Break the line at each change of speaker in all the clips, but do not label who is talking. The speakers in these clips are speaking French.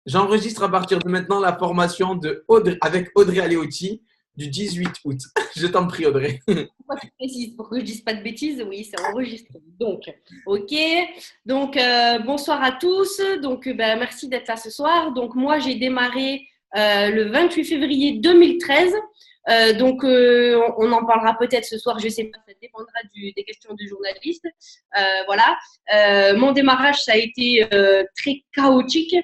J'enregistre à partir de maintenant la formation avec Audrey Aleotti du 18 août. Je t'en prie, Audrey.
Pourquoi tu précises? Pour que je dise pas de bêtises, oui, c'est enregistré. Donc, ok. Donc, bonsoir à tous. Donc, merci d'être là ce soir. Donc, moi, j'ai démarré le 28 février 2013. On en parlera peut-être ce soir, je ne sais pas, ça dépendra des questions du journaliste. Voilà. Mon démarrage, ça a été très chaotique.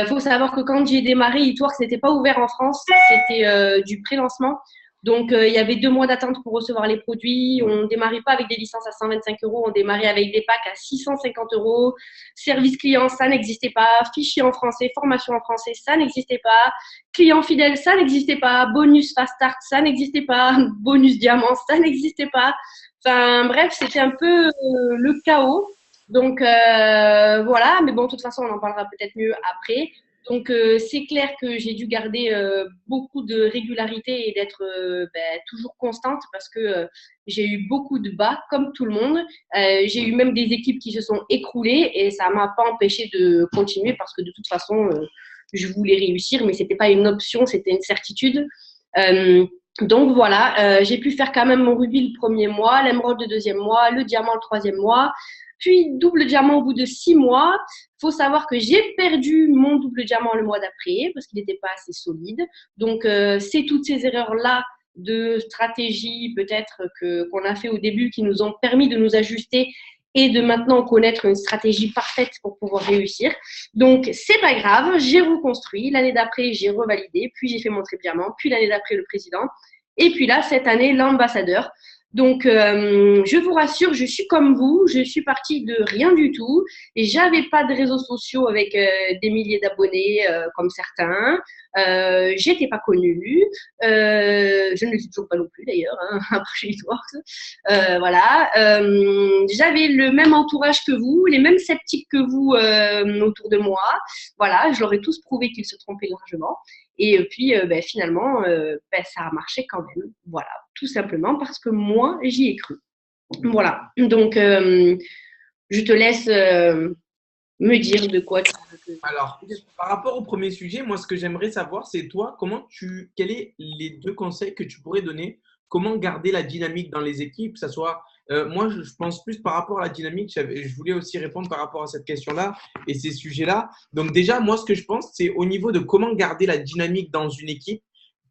Faut savoir que quand j'ai démarré, Itworks n'était pas ouvert en France, c'était du pré-lancement. Donc, il y avait 2 mois d'attente pour recevoir les produits. On ne démarrait pas avec des licences à 125 euros, on démarrait avec des packs à 650 euros. Service client, ça n'existait pas. Fichier en français, formation en français, ça n'existait pas. Client fidèle, ça n'existait pas. Bonus fast start, ça n'existait pas. Bonus diamant, ça n'existait pas. Enfin, bref, c'était un peu le chaos. Donc, voilà. Mais bon, de toute façon, on en parlera peut-être mieux après. Donc, c'est clair que j'ai dû garder beaucoup de régularité et d'être toujours constante parce que j'ai eu beaucoup de bas, comme tout le monde. J'ai eu même des équipes qui se sont écroulées et ça ne m'a pas empêché de continuer parce que de toute façon, je voulais réussir, mais ce n'était pas une option, c'était une certitude. Donc voilà, j'ai pu faire quand même mon rubis le premier mois, l'émeraude le deuxième mois, le diamant le troisième mois, puis double diamant au bout de 6 mois. Il faut savoir que j'ai perdu mon double diamant le mois d'après parce qu'il n'était pas assez solide. Donc, c'est toutes ces erreurs-là de stratégie peut-être qu'on a fait au début qui nous ont permis de nous ajuster et de maintenant connaître une stratégie parfaite pour pouvoir réussir. Donc, c'est pas grave, j'ai reconstruit. L'année d'après, j'ai revalidé, puis j'ai fait mon triple diamant, puis l'année d'après, le président. Et puis là, cette année, l'ambassadeur. Donc, je vous rassure, je suis comme vous, je suis partie de rien du tout et j'avais pas de réseaux sociaux avec des milliers d'abonnés comme certains. J'étais pas connue, je ne le suis toujours pas non plus d'ailleurs, hein, après chez Itworks. Voilà, j'avais le même entourage que vous, les mêmes sceptiques que vous autour de moi. Voilà, je leur ai tous prouvé qu'ils se trompaient largement. Et puis, finalement, ça a marché quand même. Voilà, tout simplement parce que moi, j'y ai cru. Voilà, donc je te laisse me dire de quoi tu veux.
Alors, par rapport au premier sujet, moi, ce que j'aimerais savoir, c'est toi, quels sont les deux conseils que tu pourrais donner? Comment garder la dynamique dans les équipes, que ça soit, moi, je pense plus par rapport à la dynamique. Je voulais aussi répondre par rapport à cette question-là et ces sujets-là. Donc, déjà, moi, ce que je pense, c'est au niveau de comment garder la dynamique dans une équipe.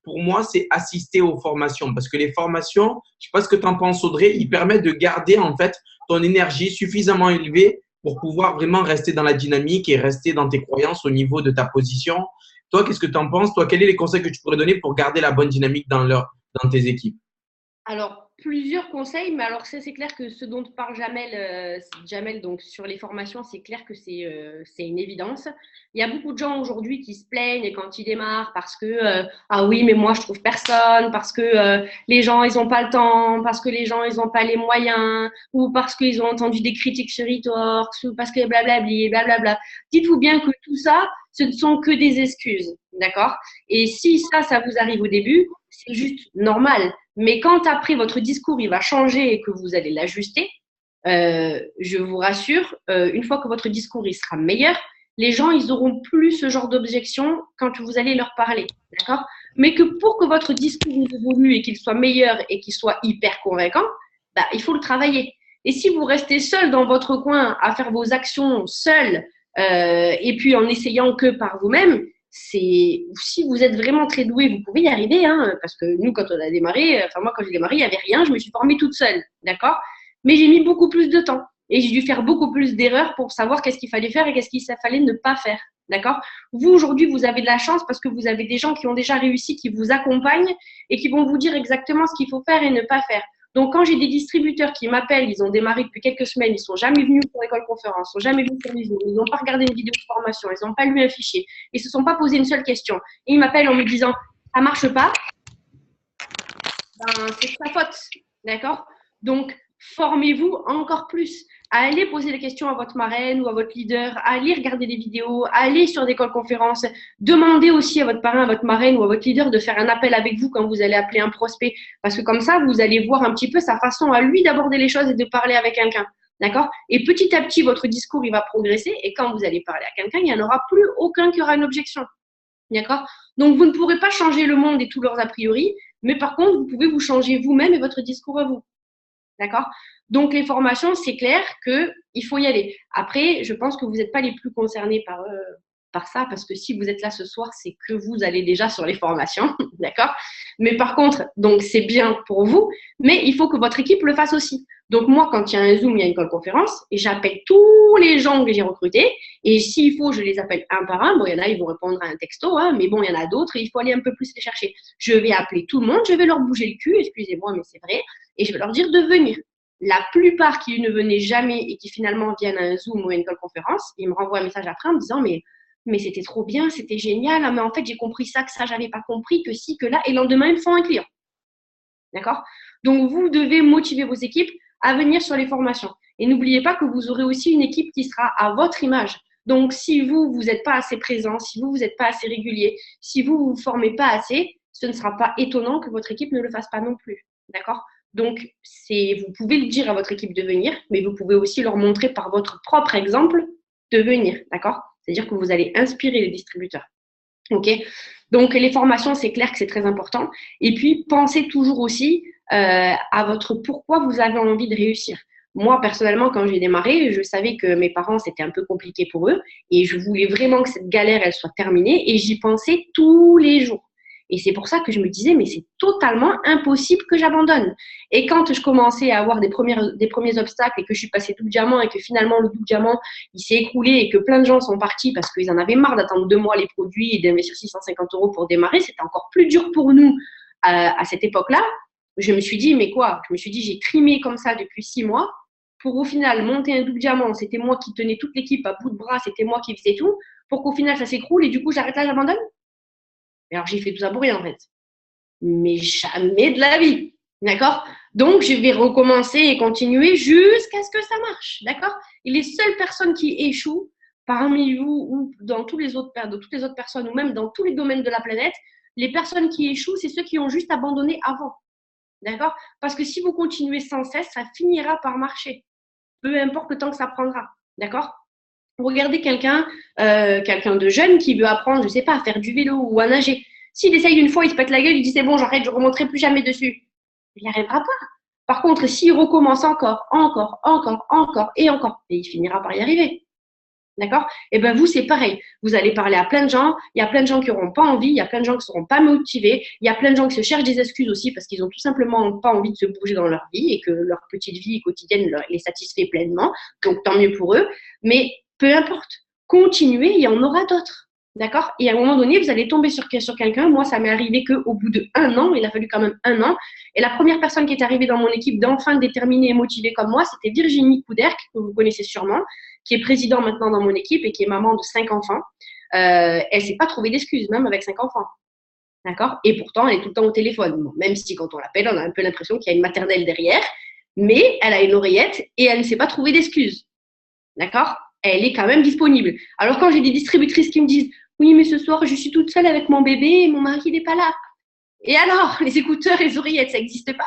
Pour moi, c'est assister aux formations parce que les formations, je ne sais pas ce que tu en penses, Audrey, ils permettent de garder en fait ton énergie suffisamment élevée pour pouvoir vraiment rester dans la dynamique et rester dans tes croyances au niveau de ta position. Toi, qu'est-ce que tu en penses? Toi, quels sont les conseils que tu pourrais donner pour garder la bonne dynamique dans tes équipes?
Alors, plusieurs conseils, mais alors ça, c'est clair que ce dont parle Jamel donc sur les formations, c'est clair que c'est une évidence. Il y a beaucoup de gens aujourd'hui qui se plaignent quand ils démarrent parce que ah oui, mais moi je trouve personne, parce que les gens ils ont pas le temps, parce que les gens ils ont pas les moyens, ou parce qu'ils ont entendu des critiques sur eTorks, ou parce que blablabli, blablabla. Dites-vous bien que tout ça, ce ne sont que des excuses, d'accord? Et si ça vous arrive au début, c'est juste normal. Mais quand après votre discours il va changer et que vous allez l'ajuster, je vous rassure, une fois que votre discours il sera meilleur, les gens ils auront plus ce genre d'objection quand vous allez leur parler, d'accord? Mais que pour que votre discours évolue et qu'il soit meilleur et qu'il soit hyper convaincant, bah, il faut le travailler. Et si vous restez seul dans votre coin à faire vos actions seul et puis en essayant que par vous-même, c'est si vous êtes vraiment très doué, vous pouvez y arriver, hein, parce que nous, quand on a démarré, enfin moi, quand j'ai démarré, il n'y avait rien, je me suis formée toute seule, d'accord? Mais j'ai mis beaucoup plus de temps et j'ai dû faire beaucoup plus d'erreurs pour savoir qu'est-ce qu'il fallait faire et qu'est-ce qu'il fallait ne pas faire, d'accord? Vous, aujourd'hui, vous avez de la chance parce que vous avez des gens qui ont déjà réussi, qui vous accompagnent et qui vont vous dire exactement ce qu'il faut faire et ne pas faire. Donc, quand j'ai des distributeurs qui m'appellent, ils ont démarré depuis quelques semaines, ils sont jamais venus pour l'école conférence, ils sont jamais venus sur les Zoom, ils n'ont pas regardé une vidéo de formation, ils n'ont pas lu un fichier, ils se sont pas posé une seule question. Et ils m'appellent en me disant, ça marche pas, ben, c'est sa faute, d'accord? Donc, formez-vous encore plus. Allez poser des questions à votre marraine ou à votre leader, allez regarder des vidéos, allez sur des calls conférences, demandez aussi à votre parrain, à votre marraine ou à votre leader de faire un appel avec vous quand vous allez appeler un prospect, parce que comme ça, vous allez voir un petit peu sa façon à lui d'aborder les choses et de parler avec quelqu'un. D'accord? Et petit à petit, votre discours, il va progresser. Et quand vous allez parler à quelqu'un, il n'y en aura plus aucun qui aura une objection. D'accord? Donc, vous ne pourrez pas changer le monde et tous leurs a priori, mais par contre, vous pouvez vous changer vous-même et votre discours à vous. D'accord? Donc, les formations, c'est clair qu'il faut y aller. Après, je pense que vous n'êtes pas les plus concernés par ça, parce que si vous êtes là ce soir, c'est que vous allez déjà sur les formations. D'accord? Mais par contre, donc, c'est bien pour vous, mais il faut que votre équipe le fasse aussi. Donc, moi, quand il y a un Zoom, il y a une call conférence, et j'appelle tous les gens que j'ai recrutés, et s'il faut, je les appelle un par un. Bon, il y en a, ils vont répondre à un texto, hein, mais bon, il y en a d'autres, et il faut aller un peu plus les chercher. Je vais appeler tout le monde, je vais leur bouger le cul, excusez-moi, mais c'est vrai, et je vais leur dire de venir. La plupart qui ne venaient jamais et qui finalement viennent à un Zoom ou à une call conférence, ils me renvoient un message après en me disant mais c'était trop bien, c'était génial, ah, mais en fait j'ai compris ça, que ça j'avais pas compris, que si, que là, et le lendemain ils me font un client. D'accord? Donc vous devez motiver vos équipes à venir sur les formations. Et n'oubliez pas que vous aurez aussi une équipe qui sera à votre image. Donc si vous n'êtes pas assez présent, si vous n'êtes pas assez régulier, si vous ne vous formez pas assez, ce ne sera pas étonnant que votre équipe ne le fasse pas non plus. D'accord? Donc, vous pouvez le dire à votre équipe de venir, mais vous pouvez aussi leur montrer par votre propre exemple de venir. D'accord? C'est-à-dire que vous allez inspirer les distributeurs. OK? Donc, les formations, c'est clair que c'est très important. Et puis, pensez toujours aussi à votre pourquoi vous avez envie de réussir. Moi, personnellement, quand j'ai démarré, je savais que mes parents, c'était un peu compliqué pour eux. Et je voulais vraiment que cette galère, elle soit terminée. Et j'y pensais tous les jours. Et c'est pour ça que je me disais, mais c'est totalement impossible que j'abandonne. Et quand je commençais à avoir des premiers obstacles et que je suis passée double diamant et que finalement le double diamant, il s'est écroulé et que plein de gens sont partis parce qu'ils en avaient marre d'attendre 2 mois les produits et d'investir 650 € pour démarrer, c'était encore plus dur pour nous à cette époque-là. Je me suis dit, mais quoi? Je me suis dit, j'ai trimé comme ça depuis 6 mois pour au final monter un double diamant. C'était moi qui tenais toute l'équipe à bout de bras, c'était moi qui faisais tout, pour qu'au final ça s'écroule et du coup j'arrête là, j'abandonne. Alors j'ai fait tout ça pour rien en fait. Mais jamais de la vie. D'accord? Donc, je vais recommencer et continuer jusqu'à ce que ça marche. D'accord? Et les seules personnes qui échouent parmi vous ou dans toutes les autres personnes ou même dans tous les domaines de la planète, les personnes qui échouent, c'est ceux qui ont juste abandonné avant. D'accord? Parce que si vous continuez sans cesse, ça finira par marcher. Peu importe le temps que ça prendra. D'accord? Regardez quelqu'un de jeune qui veut apprendre, je ne sais pas, à faire du vélo ou à nager. S'il essaye une fois, il se pète la gueule, il dit c'est bon, j'arrête, je ne remonterai plus jamais dessus. Il n'y arrivera pas. Par contre, s'il recommence encore, et encore, et il finira par y arriver. D'accord? Et bien vous, c'est pareil. Vous allez parler à plein de gens, il y a plein de gens qui n'auront pas envie, il y a plein de gens qui ne seront pas motivés, il y a plein de gens qui se cherchent des excuses aussi parce qu'ils n'ont tout simplement pas envie de se bouger dans leur vie et que leur petite vie quotidienne les satisfait pleinement. Donc tant mieux pour eux. Mais peu importe, continuez, il y en aura d'autres. D'accord? Et à un moment donné, vous allez tomber sur quelqu'un. Moi, ça m'est arrivé qu'au bout d'1 an, il a fallu quand même 1 an. Et la première personne qui est arrivée dans mon équipe d'enfin déterminée et motivée comme moi, c'était Virginie Couderc, que vous connaissez sûrement, qui est présidente maintenant dans mon équipe et qui est maman de 5 enfants. Elle ne s'est pas trouvée d'excuses, même avec 5 enfants. D'accord? Et pourtant, elle est tout le temps au téléphone. Bon, même si quand on l'appelle, on a un peu l'impression qu'il y a une maternelle derrière. Mais elle a une oreillette et elle ne s'est pas trouvée d'excuses. D'accord? Elle est quand même disponible. Alors quand j'ai des distributrices qui me disent « Oui, mais ce soir, je suis toute seule avec mon bébé et mon mari n'est pas là. » Et alors, les écouteurs et les oreillettes, ça n'existe pas?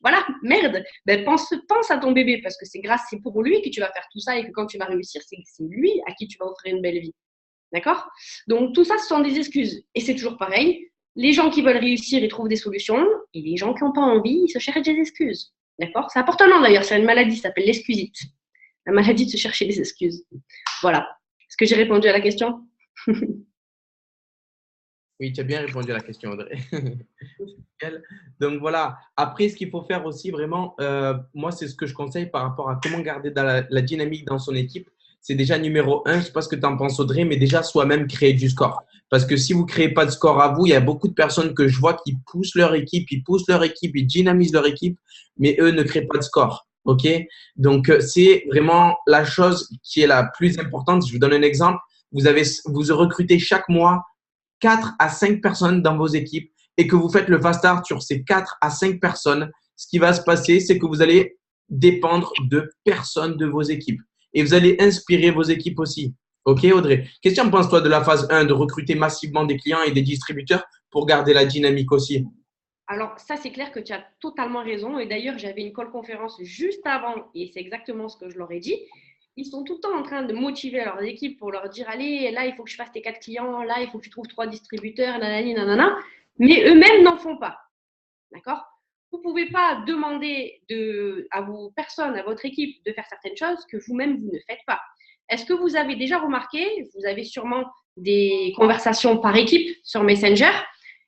Voilà, merde. Ben, pense à ton bébé parce que c'est pour lui que tu vas faire tout ça et que quand tu vas réussir, c'est lui à qui tu vas offrir une belle vie. D'accord? Donc, tout ça, ce sont des excuses. Et c'est toujours pareil. Les gens qui veulent réussir, ils trouvent des solutions. Et les gens qui n'ont pas envie, ils se cherchent des excuses. D'accord? Ça apporte un nom d'ailleurs. C'est une maladie, ça s'appelle l'excusite. La maladie de se chercher des excuses. Voilà. Est-ce que j'ai répondu à la question?
Oui, tu as bien répondu à la question, Audrey. Donc voilà. Après, ce qu'il faut faire aussi vraiment, moi, c'est ce que je conseille par rapport à comment garder la dynamique dans son équipe. C'est déjà numéro 1, je ne sais pas ce que tu en penses, Audrey, mais déjà soi-même créer du score. Parce que si vous ne créez pas de score à vous, il y a beaucoup de personnes que je vois qui poussent leur équipe, ils dynamisent leur équipe, mais eux ne créent pas de score. OK? Donc, c'est vraiment la chose qui est la plus importante. Je vous donne un exemple. Vous recrutez chaque mois 4 à 5 personnes dans vos équipes et que vous faites le fast start sur ces 4 à 5 personnes, ce qui va se passer, c'est que vous allez dépendre de personnes de vos équipes et vous allez inspirer vos équipes aussi. OK, Audrey? Qu'est-ce que tu en penses, toi, de la phase 1, de recruter massivement des clients et des distributeurs pour garder la dynamique aussi?
Alors, ça, c'est clair que tu as totalement raison. Et d'ailleurs, j'avais une call conférence juste avant, et c'est exactement ce que je leur ai dit. Ils sont tout le temps en train de motiver leurs équipes pour leur dire, allez, là, il faut que je fasse tes 4 clients, là, il faut que tu trouves 3 distributeurs, nanani, nanana. Mais eux-mêmes n'en font pas. D'accord? Vous ne pouvez pas demander à vos personnes, à votre équipe, de faire certaines choses que vous-même, vous ne faites pas. Est-ce que vous avez déjà remarqué, vous avez sûrement des conversations par équipe sur Messenger,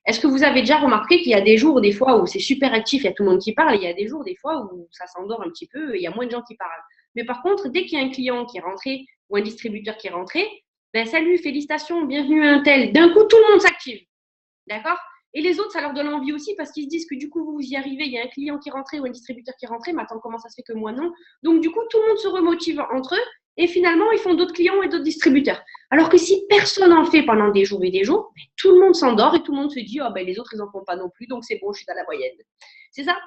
est-ce que vous avez déjà remarqué qu'il y a des jours, des fois, où c'est super actif, il y a tout le monde qui parle, il y a des jours, des fois, où ça s'endort un petit peu et il y a moins de gens qui parlent. Mais par contre, dès qu'il y a un client qui est rentré ou un distributeur qui est rentré, ben, salut, félicitations, bienvenue à un tel. D'un coup, tout le monde s'active. D'accord? Et les autres, ça leur donne envie aussi parce qu'ils se disent que du coup, vous y arrivez, il y a un client qui est rentré ou un distributeur qui est rentré, mais attends, comment ça se fait que moi non? Donc, du coup, tout le monde se remotive entre eux et finalement, ils font d'autres clients et d'autres distributeurs. Alors que si personne en fait pendant des jours et des jours, ben, tout le monde s'endort et tout le monde se dit, oh, ben, les autres, ils n'en font pas non plus, donc c'est bon, je suis dans la moyenne. C'est ça?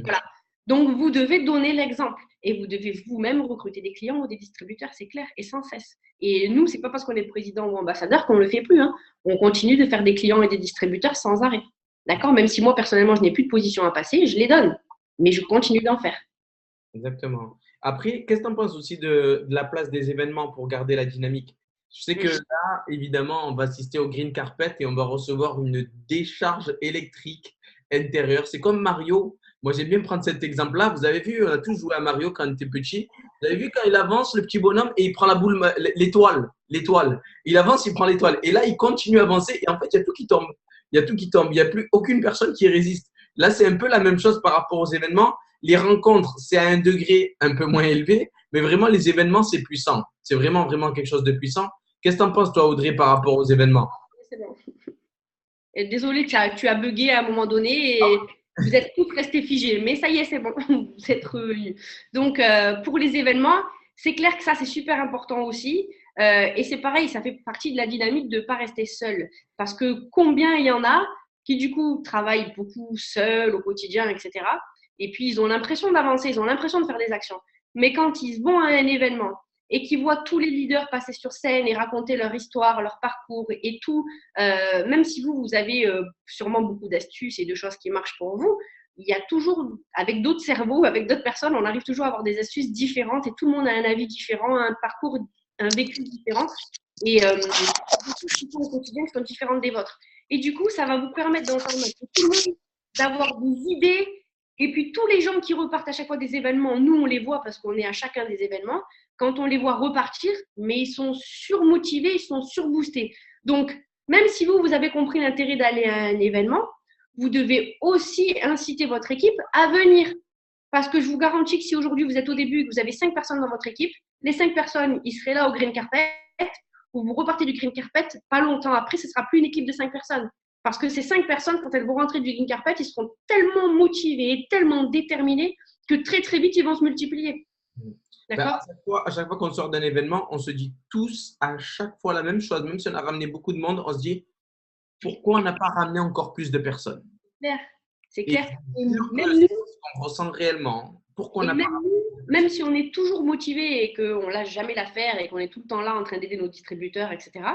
Voilà. Donc, vous devez donner l'exemple et vous devez vous-même recruter des clients ou des distributeurs, c'est clair, et sans cesse. Et nous, c'est pas parce qu'on est président ou ambassadeur qu'on le fait plus. Hein. On continue de faire des clients et des distributeurs sans arrêt. D'accord? Même si moi, personnellement, je n'ai plus de position à passer, je les donne. Mais je continue d'en faire.
Exactement. Après, qu'est-ce que tu en penses aussi de la place des événements pour garder la dynamique? Je sais que là, évidemment, on va assister au green carpet et on va recevoir une décharge électrique intérieure. C'est comme Mario. Moi, j'aime bien prendre cet exemple-là. Vous avez vu, on a tous joué à Mario quand on était petit. Vous avez vu quand il avance, le petit bonhomme, et il prend la boule, l'étoile, l'étoile. Il avance, il prend l'étoile. Et là, il continue à avancer. Et en fait, il y a tout qui tombe. Il y a tout qui tombe. Il n'y a plus aucune personne qui résiste. Là, c'est un peu la même chose par rapport aux événements. Les rencontres, c'est à un degré un peu moins élevé, mais vraiment, les événements, c'est puissant. C'est vraiment, vraiment quelque chose de puissant. Qu'est-ce que tu en penses, toi, Audrey, par rapport aux événements?
C'est bon. Et désolée, tu as bugué à un moment donné et vous êtes tous restés figés. Mais ça y est, c'est bon, vous êtes revenus. Donc, pour les événements, c'est clair que ça, c'est super important aussi. Et c'est pareil, ça fait partie de la dynamique de ne pas rester seul. Parce que combien il y en a qui, du coup, travaillent beaucoup seuls au quotidien, etc. Et puis, ils ont l'impression d'avancer, ils ont l'impression de faire des actions. Mais quand ils vont à un événement et qu'ils voient tous les leaders passer sur scène et raconter leur histoire, leur parcours et tout, même si vous avez sûrement beaucoup d'astuces et de choses qui marchent pour vous, il y a toujours, avec d'autres cerveaux, avec d'autres personnes, on arrive toujours à avoir des astuces différentes et tout le monde a un avis différent, un parcours, un vécu différent et des choses qui sont au quotidien qui sont différentes des vôtres. Et du coup, ça va vous permettre d'entendre tout le monde, d'avoir des idées. Et puis, tous les gens qui repartent à chaque fois des événements, nous, on les voit parce qu'on est à chacun des événements. Quand on les voit repartir, mais ils sont surmotivés, ils sont surboostés. Donc, même si vous avez compris l'intérêt d'aller à un événement, vous devez aussi inciter votre équipe à venir. Parce que je vous garantis que si aujourd'hui vous êtes au début et que vous avez 5 personnes dans votre équipe, les 5 personnes, ils seraient là au green carpet, ou vous repartez du green carpet, pas longtemps après, ce ne sera plus une équipe de 5 personnes. Parce que ces 5 personnes, quand elles vont rentrer du green carpet, ils seront tellement motivés et tellement déterminés que très très vite, ils vont se multiplier. D'accord?
À chaque fois qu'on sort d'un événement, on se dit tous à chaque fois la même chose. Même si on a ramené beaucoup de monde, on se dit pourquoi on n'a pas ramené encore plus de personnes?
C'est clair.
Et même nous, on ressent réellement. Pourquoi on n'a pas
même si on est toujours motivé et qu'on ne lâche jamais l'affaire et qu'on est tout le temps là en train d'aider nos distributeurs, etc.,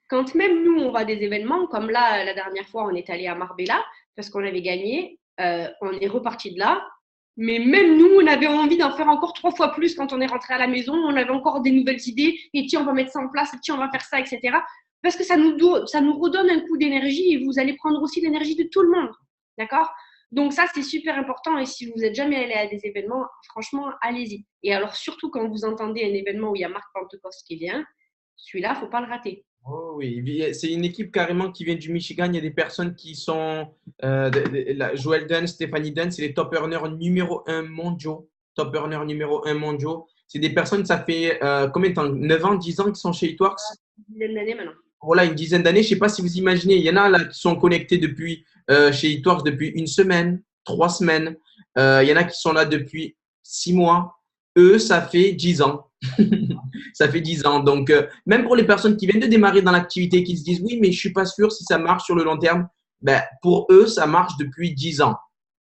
quand même nous, on va à des événements, comme là, la dernière fois, on est allé à Marbella parce qu'on avait gagné, on est reparti de là. Mais même nous, on avait envie d'en faire encore 3 fois plus quand on est rentré à la maison. On avait encore des nouvelles idées. Et tiens, on va mettre ça en place. Et tiens, on va faire ça, etc. Parce que ça nous redonne un coup d'énergie et vous allez prendre aussi l'énergie de tout le monde. D'accord? Donc ça, c'est super important. Et si vous n'êtes jamais allé à des événements, franchement, allez-y. Et alors, surtout quand vous entendez un événement où il y a Marc Pentecoste qui vient, celui-là, il ne faut pas le rater.
Oh oui, c'est une équipe carrément qui vient du Michigan. Il y a des personnes qui sont Joel Dunn, Stéphanie Dunn, c'est les top earners numéro 1 mondiaux. Top earners numéro 1 mondiaux. C'est des personnes, ça fait combien de temps? 9 ans, 10 ans qu'ils sont chez Hitworks?
Une dizaine d'années maintenant.
Voilà, une dizaine d'années. Je ne sais pas si vous imaginez. Il y en a là qui sont connectés depuis chez Hitworks depuis 1 semaine, 3 semaines. Il y en a qui sont là depuis 6 mois. Eux, ça fait 10 ans. Ça fait 10 ans. Donc, même pour les personnes qui viennent de démarrer dans l'activité, qui se disent oui, mais je ne suis pas sûr si ça marche sur le long terme, ben, pour eux, ça marche depuis 10 ans.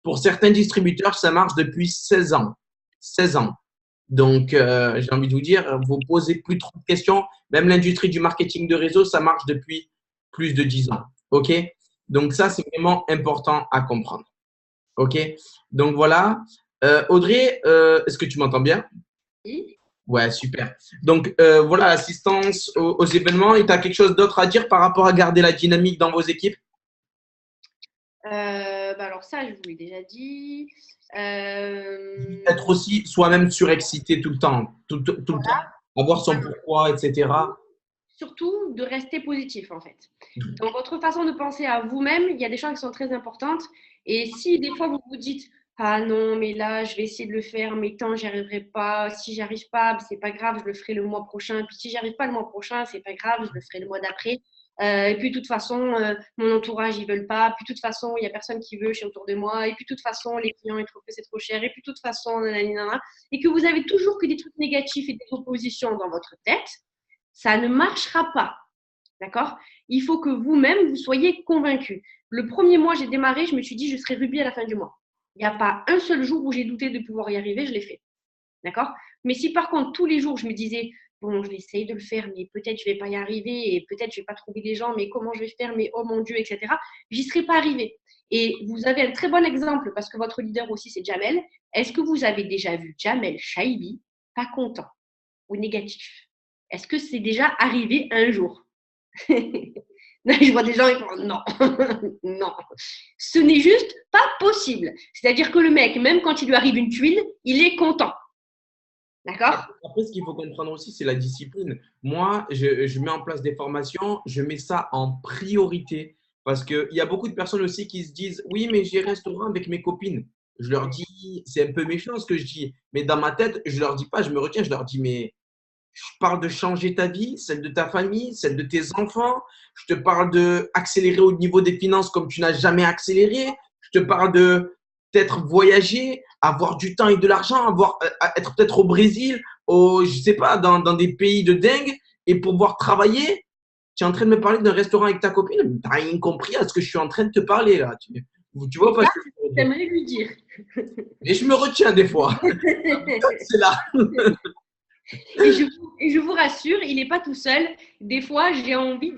Pour certains distributeurs, ça marche depuis 16 ans. 16 ans. Donc, j'ai envie de vous dire, vous ne posez plus trop de questions. Même l'industrie du marketing de réseau, ça marche depuis plus de 10 ans. OK? Donc, ça, c'est vraiment important à comprendre. OK? Donc, voilà. Audrey, est-ce que tu m'entends bien?
Oui.
Ouais, super. Donc, voilà, l'assistance aux événements. Et tu as quelque chose d'autre à dire par rapport à garder la dynamique dans vos équipes?
Alors ça, je vous l'ai déjà dit.
Être aussi soi-même surexcité tout le temps, tout le temps, avoir son pourquoi, etc.
Surtout de rester positif en fait. Dans votre façon de penser à vous-même, il y a des choses qui sont très importantes. Et si des fois vous vous dites ah non, mais là je vais essayer de le faire, mais tant j'y arriverai pas. Si j'y arrive pas, c'est pas grave, je le ferai le mois prochain. Puis si j'y arrive pas le mois prochain, c'est pas grave, je le ferai le mois d'après. Et puis de toute façon, mon entourage ils veulent pas. Puis de toute façon, il y a personne qui veut chez autour de moi. Et puis de toute façon, les clients ils trouvent que c'est trop cher. Et puis de toute façon, nanani, nanana. Et que vous avez toujours que des trucs négatifs et des oppositions dans votre tête, ça ne marchera pas. D'accord? Il faut que vous-même, vous soyez convaincu. Le premier mois, j'ai démarré, je me suis dit, je serai rubis à la fin du mois. Il n'y a pas un seul jour où j'ai douté de pouvoir y arriver, je l'ai fait. D'accord? Mais si par contre, tous les jours, je me disais, bon, je vais essayer de le faire, mais peut-être je ne vais pas y arriver, et peut-être je ne vais pas trouver les gens, mais comment je vais faire, mais oh mon Dieu, etc., j'y serais pas arrivé. Et vous avez un très bon exemple, parce que votre leader aussi, c'est Jamel. Est-ce que vous avez déjà vu Jamel Chaibi pas content ou négatif? Est-ce que c'est déjà arrivé un jour? Je vois des gens qui font non, non. Ce n'est juste pas possible. C'est-à-dire que le mec, même quand il lui arrive une tuile, il est content. D'accord?
Après, ce qu'il faut comprendre aussi, c'est la discipline. Moi, je mets en place des formations, je mets ça en priorité parce qu'il y a beaucoup de personnes aussi qui se disent, oui, mais j'ai restaurant avec mes copines. Je leur dis, c'est un peu méchant ce que je dis, mais dans ma tête, je leur dis pas, je me retiens, je leur dis, mais je parle de changer ta vie, celle de ta famille, celle de tes enfants. Je te parle de accélérer au niveau des finances comme tu n'as jamais accéléré. Je te parle de peut-être voyager, avoir du temps et de l'argent, être peut-être au Brésil, je sais pas, dans des pays de dingue et pouvoir travailler. Tu es en train de me parler d'un restaurant avec ta copine. Tu n'as rien compris à ce que je suis en train de te parler là. Tu vois pas
Ça,
ce que
c'est
je veux
ce que
dire.
j'aimerais lui dire.
Et je me retiens des fois. C'est là.
Et je vous rassure, il n'est pas tout seul. Des fois, j'ai envie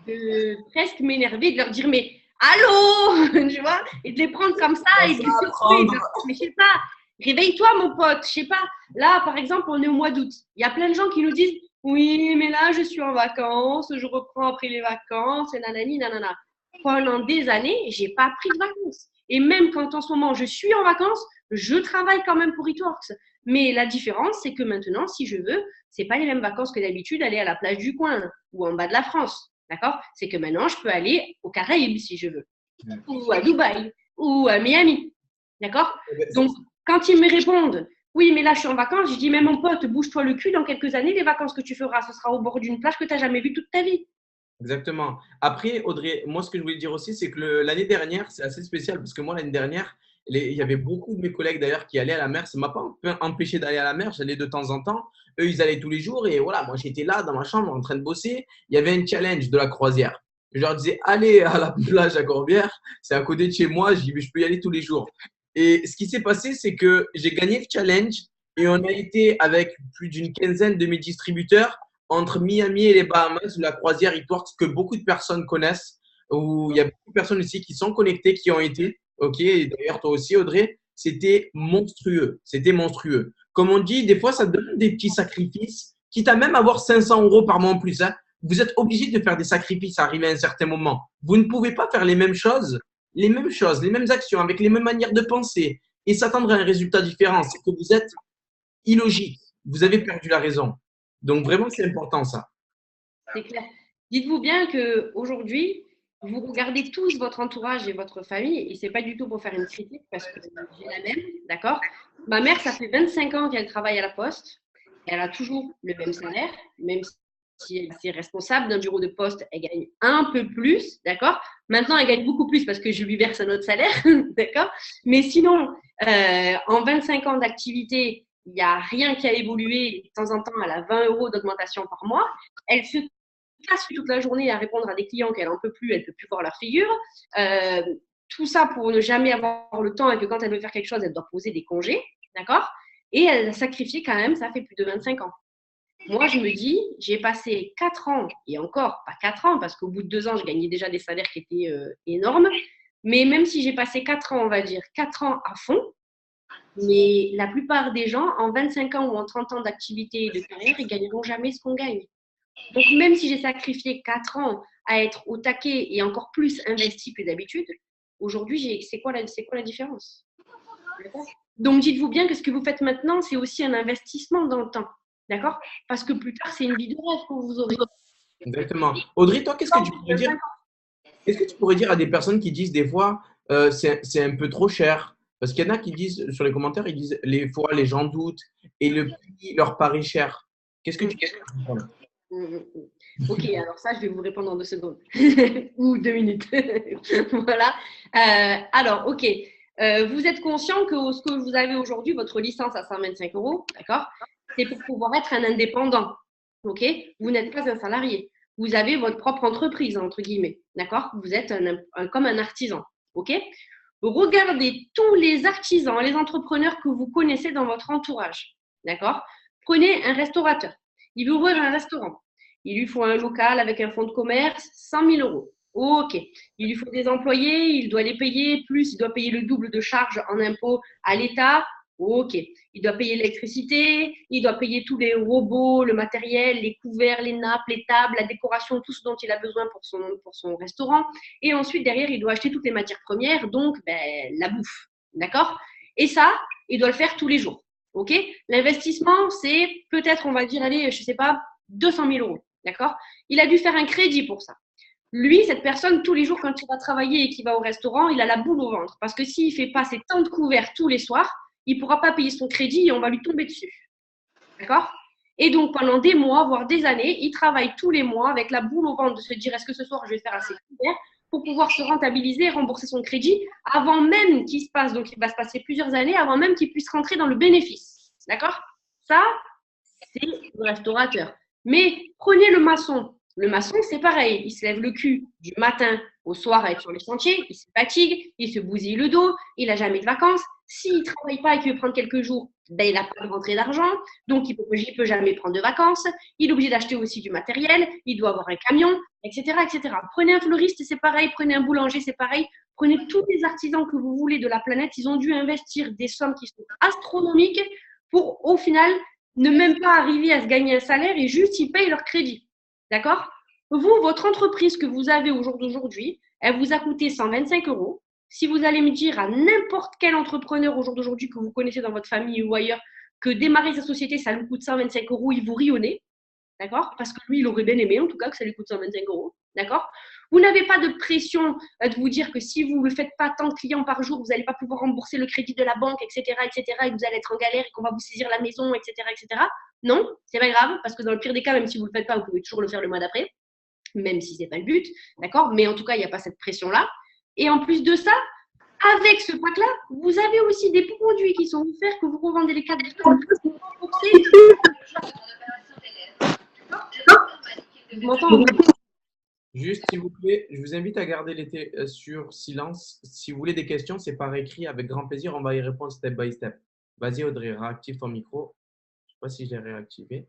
de presque m'énerver, de leur dire mais allô, tu vois, et de les prendre comme ça et de les secouer. Mais je sais pas, réveille-toi mon pote. Je sais pas. Là, par exemple, on est au mois d'août. Il y a plein de gens qui nous disent oui, mais là, je suis en vacances, je reprends après les vacances, et nanani, nanana. Pendant des années, j'ai pas pris de vacances. Et même quand en ce moment je suis en vacances, je travaille quand même pour Eatworks. Mais la différence, c'est que maintenant, si je veux, c'est pas les mêmes vacances que d'habitude, aller à la plage du coin ou en bas de la France. D'accord? C'est que maintenant, je peux aller aux Caraïbes si je veux, ou à Dubaï, ou à Miami. D'accord? Donc, quand ils me répondent, oui, mais là, je suis en vacances, je dis, mais mon pote, bouge-toi le cul, dans quelques années, les vacances que tu feras, ce sera au bord d'une plage que tu n'as jamais vue toute ta vie.
Exactement. Après, Audrey, moi, ce que je voulais dire aussi, c'est que l'année dernière, c'est assez spécial parce que moi, l'année dernière, il y avait beaucoup de mes collègues d'ailleurs qui allaient à la mer. Ça ne m'a pas empêché d'aller à la mer. J'allais de temps en temps. Eux, ils allaient tous les jours. Et voilà, moi, j'étais là dans ma chambre en train de bosser. Il y avait un challenge de la croisière. Je leur disais, allez à la plage à Corbière. C'est à côté de chez moi. Je dis, mais je peux y aller tous les jours. Et ce qui s'est passé, c'est que j'ai gagné le challenge et on a été avec plus d'une quinzaine de mes distributeurs entre Miami et les Bahamas, la croisière Eatworks que beaucoup de personnes connaissent, où il y a beaucoup de personnes aussi qui sont connectées, qui ont été. Ok, et d'ailleurs, toi aussi, Audrey, c'était monstrueux. C'était monstrueux. Comme on dit, des fois, ça demande des petits sacrifices, quitte à même avoir 500 euros par mois en plus. Hein. Vous êtes obligé de faire des sacrifices à arriver à un certain moment. Vous ne pouvez pas faire les mêmes actions, avec les mêmes manières de penser et s'attendre à un résultat différent. C'est que vous êtes illogique. Vous avez perdu la raison. Donc, vraiment, c'est important ça.
C'est clair. Dites-vous bien qu'aujourd'hui, vous regardez tous votre entourage et votre famille, et c'est pas du tout pour faire une critique, parce que j'ai la même, d'accord? Ma mère, ça fait 25 ans qu'elle travaille à la poste, elle a toujours le même salaire, même si elle est responsable d'un bureau de poste, elle gagne un peu plus, d'accord? Maintenant, elle gagne beaucoup plus parce que je lui verse un autre salaire, d'accord? Mais sinon, en 25 ans d'activité, il n'y a rien qui a évolué. De temps en temps, elle a 20 euros d'augmentation par mois. Elle se casse toute la journée à répondre à des clients qu'elle n'en peut plus, elle ne peut plus voir leur figure. Euh, tout ça pour ne jamais avoir le temps et que quand elle veut faire quelque chose, elle doit poser des congés, d'accord? Et elle a sacrifié quand même, ça fait plus de 25 ans. Moi, je me dis, j'ai passé 4 ans, et encore pas 4 ans, parce qu'au bout de 2 ans, je gagnais déjà des salaires qui étaient énormes. Mais même si j'ai passé 4 ans, on va dire 4 ans à fond, mais la plupart des gens, en 25 ans ou en 30 ans d'activité et de carrière, ils gagneront jamais ce qu'on gagne. Donc, même si j'ai sacrifié 4 ans à être au taquet et encore plus investi que d'habitude, aujourd'hui, c'est quoi la différence? Donc, dites-vous bien que ce que vous faites maintenant, c'est aussi un investissement dans le temps. D'accord? Parce que plus tard, c'est une vie de rêve que vous aurez.
Exactement. Audrey, toi, qu'est-ce que tu pourrais dire? Qu'est-ce que tu pourrais dire à des personnes qui disent des fois c'est un peu trop cher? Parce qu'il y en a qui disent sur les commentaires, ils disent les fois les gens doutent et le prix leur paraît cher. Qu'est-ce que tu penses?
Ok, alors ça, je vais vous répondre en 2 secondes ou 2 minutes. Voilà. Alors, ok. Vous êtes conscient que ce que vous avez aujourd'hui, votre licence à 125 €, d'accord? C'est pour pouvoir être un indépendant. Ok? Vous n'êtes pas un salarié. Vous avez votre propre entreprise, entre guillemets. D'accord? Vous êtes comme un artisan. Ok? Regardez tous les artisans, les entrepreneurs que vous connaissez dans votre entourage. D'accord? Prenez un restaurateur. Il veut ouvrir un restaurant. Il lui faut un local avec un fonds de commerce, 100 000 €. Ok. Il lui faut des employés, il doit les payer, plus il doit payer le double de charges en impôts à l'État. Ok. Il doit payer l'électricité, il doit payer tous les robots, le matériel, les couverts, les nappes, les tables, la décoration, tout ce dont il a besoin pour son restaurant. Et ensuite, derrière, il doit acheter toutes les matières premières, donc la bouffe. D'accord? Et ça, il doit le faire tous les jours. Ok? L'investissement, c'est peut-être, on va dire, allez, je ne sais pas, 200 000 €. D'accord? Il a dû faire un crédit pour ça. Lui, cette personne, tous les jours, quand il va travailler et qu'il va au restaurant, il a la boule au ventre. Parce que s'il ne fait pas ses temps de couverts tous les soirs, il ne pourra pas payer son crédit et on va lui tomber dessus. D'accord? Et donc, pendant des mois, voire des années, il travaille tous les mois avec la boule au ventre de se dire est-ce que ce soir, je vais faire assez couverts pour pouvoir se rentabiliser et rembourser son crédit avant même qu'il se passe. Donc, il va se passer plusieurs années avant même qu'il puisse rentrer dans le bénéfice. D'accord? Ça, c'est le restaurateur. Mais prenez le maçon. Le maçon, c'est pareil. Il se lève le cul du matin au soir à être sur les chantiers. Il se fatigue, il se bousille le dos, il n'a jamais de vacances. S'il ne travaille pas et qu'il veut prendre quelques jours, ben, il n'a pas de rentrée d'argent. Donc, il ne peut jamais prendre de vacances. Il est obligé d'acheter aussi du matériel. Il doit avoir un camion, etc., etc. Prenez un fleuriste, c'est pareil. Prenez un boulanger, c'est pareil. Prenez tous les artisans que vous voulez de la planète. Ils ont dû investir des sommes qui sont astronomiques pour, au final, ne même pas arriver à se gagner un salaire et juste ils payent leur crédit. D'accord? Vous, votre entreprise que vous avez au jour d'aujourd'hui, elle vous a coûté 125 €. Si vous allez me dire à n'importe quel entrepreneur au jour d'aujourd'hui que vous connaissez dans votre famille ou ailleurs que démarrer sa société, ça lui coûte 125 €, il vous rit au nez. D'accord? Parce que lui, il aurait bien aimé, en tout cas, que ça lui coûte 125 €. D'accord? Vous n'avez pas de pression de vous dire que si vous ne faites pas tant de clients par jour, vous n'allez pas pouvoir rembourser le crédit de la banque, etc., etc., et que vous allez être en galère et qu'on va vous saisir la maison, etc., etc. Non, c'est pas grave, parce que dans le pire des cas, même si vous ne le faites pas, vous pouvez toujours le faire le mois d'après, même si ce n'est pas le but. D'accord? Mais en tout cas, il n'y a pas cette pression-là. Et en plus de ça, avec ce pack-là, vous avez aussi des produits qui sont offerts que vous revendez les 4 jours. Je m'entends.
Juste, s'il vous plaît, je vous invite à garder les sur silence. Si vous voulez des questions, c'est par écrit. Avec grand plaisir, on va y répondre step by step. Vas-y, Audrey, réactive ton micro. Je ne sais pas si je l'ai réactivé.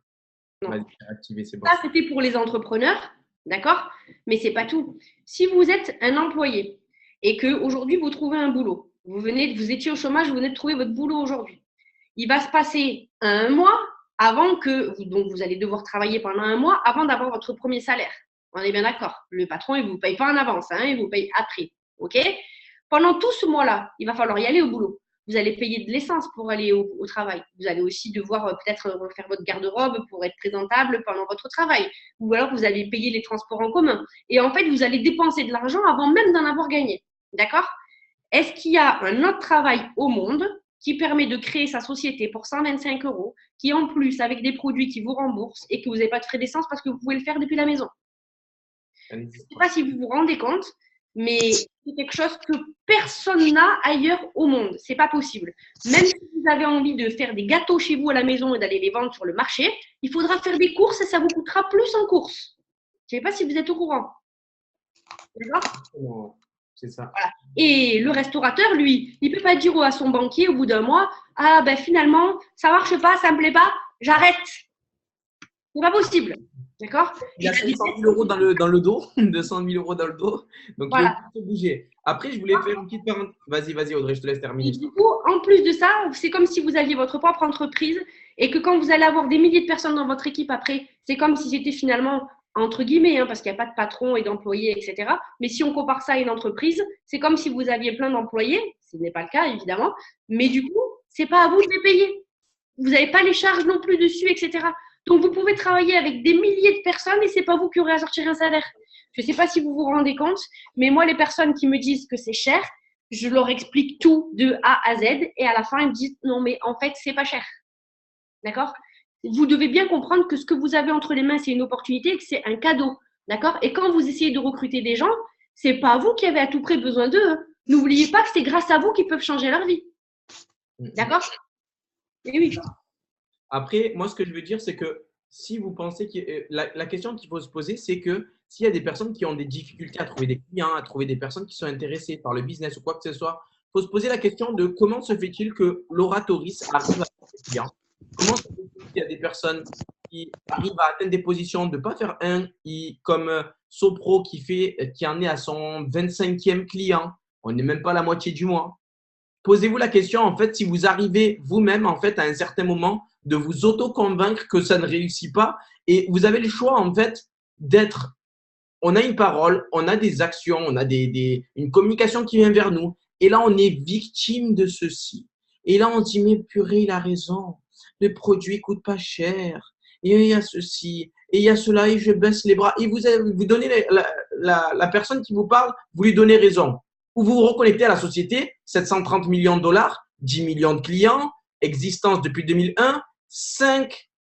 Vas-y, réactivé, c'est bon.
Ça, c'était pour les entrepreneurs, d'accord? Mais ce n'est pas tout. Si vous êtes un employé et qu'aujourd'hui, vous trouvez un boulot, vous étiez au chômage, vous venez de trouver votre boulot aujourd'hui, il va se passer un mois avant donc vous allez devoir travailler pendant un mois avant d'avoir votre premier salaire. On est bien d'accord. Le patron, il ne vous paye pas en avance, hein, il vous paye après. OK? Pendant tout ce mois-là, il va falloir y aller au boulot. Vous allez payer de l'essence pour aller au travail. Vous allez aussi devoir peut-être refaire votre garde-robe pour être présentable pendant votre travail. Ou alors, vous allez payer les transports en commun. Et en fait, vous allez dépenser de l'argent avant même d'en avoir gagné. D'accord? Est-ce qu'il y a un autre travail au monde qui permet de créer sa société pour 125 €, qui en plus, avec des produits qui vous remboursent et que vous n'avez pas de frais d'essence parce que vous pouvez le faire depuis la maison? Je ne sais pas si vous vous rendez compte, mais c'est quelque chose que personne n'a ailleurs au monde. Ce n'est pas possible. Même si vous avez envie de faire des gâteaux chez vous à la maison et d'aller les vendre sur le marché, il faudra faire des courses et ça vous coûtera plus en courses. Je ne sais pas si vous êtes au courant.
D'accord? C'est ça.
Voilà. Et le restaurateur, lui, il ne peut pas dire à son banquier au bout d'un mois, ah ben finalement, ça ne marche pas, ça ne me plaît pas, j'arrête. C'est pas possible. D'accord?
Il a 500 000 € dans le dos, 200 000 € dans le dos, donc il ne veut
Voilà.
pas se bouger. Après, je voulais faire une petite parenthèse. Vas-y, Audrey, je te laisse
Et
terminer.
du coup, en plus de ça, c'est comme si vous aviez votre propre entreprise et que quand vous allez avoir des milliers de personnes dans votre équipe après, c'est comme si c'était finalement, entre guillemets, parce qu'il n'y a pas de patron et d'employés, etc. Mais si on compare ça à une entreprise, c'est comme si vous aviez plein d'employés, ce n'est pas le cas évidemment, mais du coup, c'est pas à vous de les payer. Vous n'avez pas les charges non plus dessus, etc. Donc, vous pouvez travailler avec des milliers de personnes et c'est pas vous qui aurez à sortir un salaire. Je ne sais pas si vous vous rendez compte, mais moi, les personnes qui me disent que c'est cher, je leur explique tout de A à Z et à la fin, ils me disent non, mais en fait, c'est pas cher. D'accord? Vous devez bien comprendre que ce que vous avez entre les mains, c'est une opportunité et que c'est un cadeau. D'accord? Et quand vous essayez de recruter des gens, c'est pas vous qui avez à tout près besoin d'eux. Hein. N'oubliez pas que c'est grâce à vous qu'ils peuvent changer leur vie. D'accord? Et oui.
Après, moi, ce que je veux dire, c'est que si vous pensez que la question qu'il faut se poser, c'est que s'il y a des personnes qui ont des difficultés à trouver des clients, à trouver des personnes qui sont intéressées par le business ou quoi que ce soit, il faut se poser la question de comment se fait-il que l'oratoris arrive à trouver des clients? Comment se fait-il qu'il y a des personnes qui arrivent à atteindre des positions de ne pas faire comme Sopro qui en est à son 25e client? On n'est même pas à la moitié du mois. Posez-vous la question, en fait, si vous arrivez vous-même, en fait, à un certain moment, de vous auto-convaincre que ça ne réussit pas. Et vous avez le choix, en fait, d'être. On a une parole, on a des actions, on a une communication qui vient vers nous. Et là, on est victime de ceci. Et là, on dit, mais purée, il a raison. Le produit coûte pas cher. Et il y a ceci. Et il y a cela. Et je baisse les bras. Et vous donnez la personne qui vous parle, vous lui donnez raison. Ou vous vous reconnectez à la société, 730 millions de dollars, 10 millions de clients, existence depuis 2001, 5.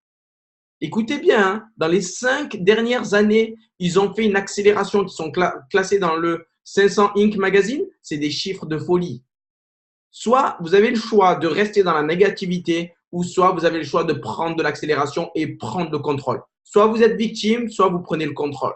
Écoutez bien, hein, dans les 5 dernières années, ils ont fait une accélération qui sont classés dans le 500 Inc. Magazine. C'est des chiffres de folie. Soit vous avez le choix de rester dans la négativité, ou soit vous avez le choix de prendre de l'accélération et prendre le contrôle. Soit vous êtes victime, soit vous prenez le contrôle.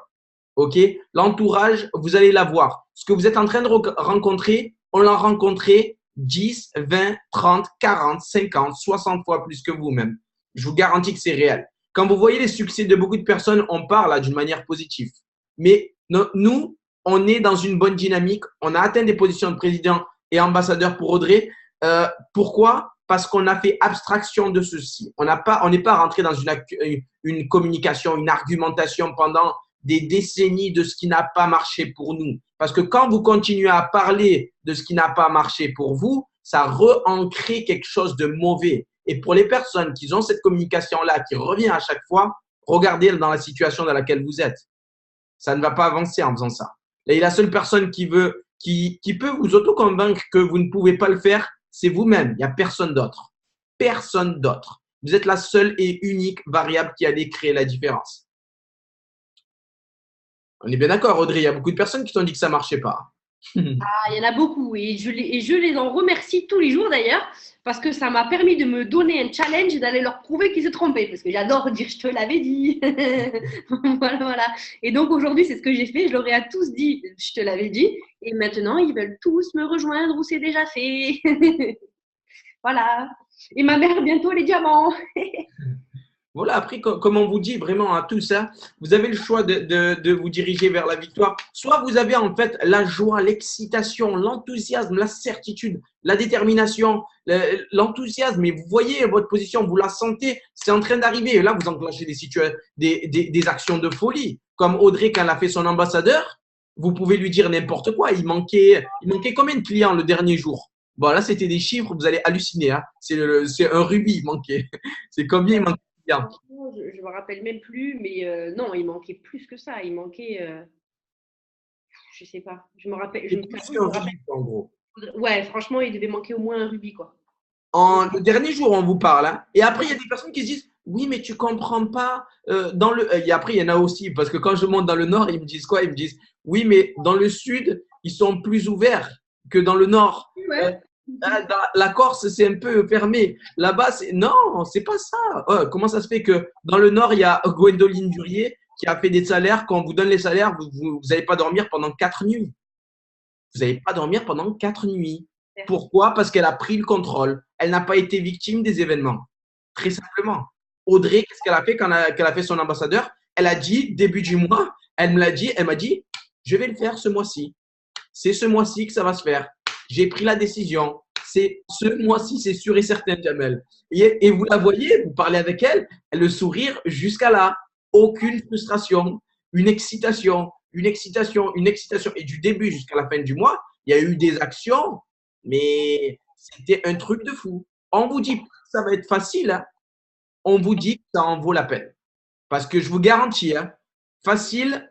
OK? L'entourage, vous allez l'avoir. Ce que vous êtes en train de rencontrer, on l'a rencontré 10, 20, 30, 40, 50, 60 fois plus que vous-même. Je vous garantis que c'est réel. Quand vous voyez les succès de beaucoup de personnes, on parle d'une manière positive. Mais nous, on est dans une bonne dynamique. On a atteint des positions de président et ambassadeur pour Audrey. Pourquoi? Parce qu'on a fait abstraction de ceci. On n'est pas rentré dans une communication, une argumentation pendant des décennies de ce qui n'a pas marché pour nous. Parce que quand vous continuez à parler de ce qui n'a pas marché pour vous, ça re-ancre quelque chose de mauvais. Et pour les personnes qui ont cette communication-là, qui revient à chaque fois, regardez dans la situation dans laquelle vous êtes. Ça ne va pas avancer en faisant ça. Et la seule personne qui peut vous auto-convaincre que vous ne pouvez pas le faire, c'est vous-même. Il n'y a personne d'autre. Personne d'autre. Vous êtes la seule et unique variable qui allait créer la différence. On est bien d'accord, Audrey. Il y a beaucoup de personnes qui t'ont dit que ça ne marchait pas.
Ah, il y en a beaucoup et je les en remercie tous les jours d'ailleurs parce que ça m'a permis de me donner un challenge et d'aller leur prouver qu'ils se trompaient parce que j'adore dire je te l'avais dit. Voilà. Et donc aujourd'hui, c'est ce que j'ai fait. Je leur ai à tous dit je te l'avais dit et maintenant ils veulent tous me rejoindre ou c'est déjà fait. Voilà. Et ma mère, bientôt les diamants.
Voilà, après, comme on vous dit vraiment à tout ça, vous avez le choix de vous diriger vers la victoire. Soit vous avez en fait la joie, l'excitation, l'enthousiasme, la certitude, la détermination, l'enthousiasme, et vous voyez votre position, vous la sentez, c'est en train d'arriver. Et là, vous enclenchez des actions de folie. Comme Audrey, quand elle a fait son ambassadeur, vous pouvez lui dire n'importe quoi. Il manquait combien de clients le dernier jour? Bon, là, c'était des chiffres, vous allez halluciner. Hein. C'est un rubis, il manquait. C'est combien il manquait?
Je ne me rappelle même plus, mais non, il manquait plus que ça. Il manquait, je sais pas. Je me rappelle.
C'est plus qu'un rubis, en gros.
Ouais, franchement, il devait manquer au moins un rubis, quoi.
Le dernier jour, on vous parle. Hein, et après, il y a des personnes qui se disent oui, mais tu comprends pas. Et après, il y en a aussi, parce que quand je monte dans le nord, ils me disent quoi? Ils me disent oui, mais dans le sud, ils sont plus ouverts que dans le nord.
Ouais.
Dans la Corse, c'est un peu fermé. Là-bas, non, c'est pas ça. Comment ça se fait que dans le Nord, il y a Gwendoline Durier qui a fait des salaires. Quand on vous donne les salaires, vous n'allez pas dormir pendant 4 nuits. Vous n'allez pas dormir pendant 4 nuits. Pourquoi? Parce qu'elle a pris le contrôle. Elle n'a pas été victime des événements. Très simplement. Audrey, qu'est-ce qu'elle a fait quand elle a fait son ambassadeur? Elle a dit, début du mois, elle m'a dit, je vais le faire ce mois-ci. C'est ce mois-ci que ça va se faire. J'ai pris la décision. C'est ce mois-ci, c'est sûr et certain, Jamel. Et vous la voyez, vous parlez avec elle, le sourire jusqu'à là. Aucune frustration, une excitation, une excitation, une excitation. Et du début jusqu'à la fin du mois, il y a eu des actions, mais c'était un truc de fou. On vous dit que ça va être facile, hein. On vous dit que ça en vaut la peine. Parce que je vous garantis, hein, facile,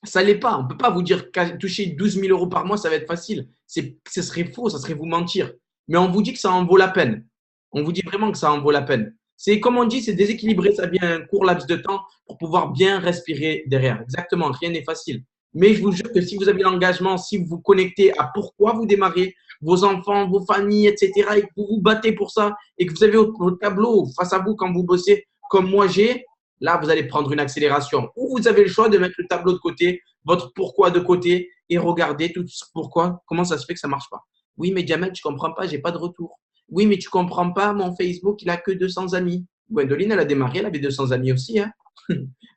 ça ne l'est pas. On ne peut pas vous dire que toucher 12 000 euros par mois, ça va être facile. Ce serait faux, ça serait vous mentir. Mais on vous dit que ça en vaut la peine. On vous dit vraiment que ça en vaut la peine. C'est comme on dit, c'est déséquilibré, ça vient un court laps de temps pour pouvoir bien respirer derrière. Exactement, rien n'est facile. Mais je vous jure que si vous avez l'engagement, si vous vous connectez à pourquoi vous démarrez, vos enfants, vos familles, etc., et que vous vous battez pour ça, et que vous avez votre tableau face à vous quand vous bossez, comme moi j'ai, là, vous allez prendre une accélération. Ou vous avez le choix de mettre le tableau de côté, votre pourquoi de côté, et regarder tout pourquoi, comment ça se fait que ça ne marche pas. Oui, mais Jamel, tu ne comprends pas, j'ai pas de retour. Oui, mais tu ne comprends pas, mon Facebook, il n'a que 200 amis. Gwendoline, elle a démarré, elle avait 200 amis aussi. Hein.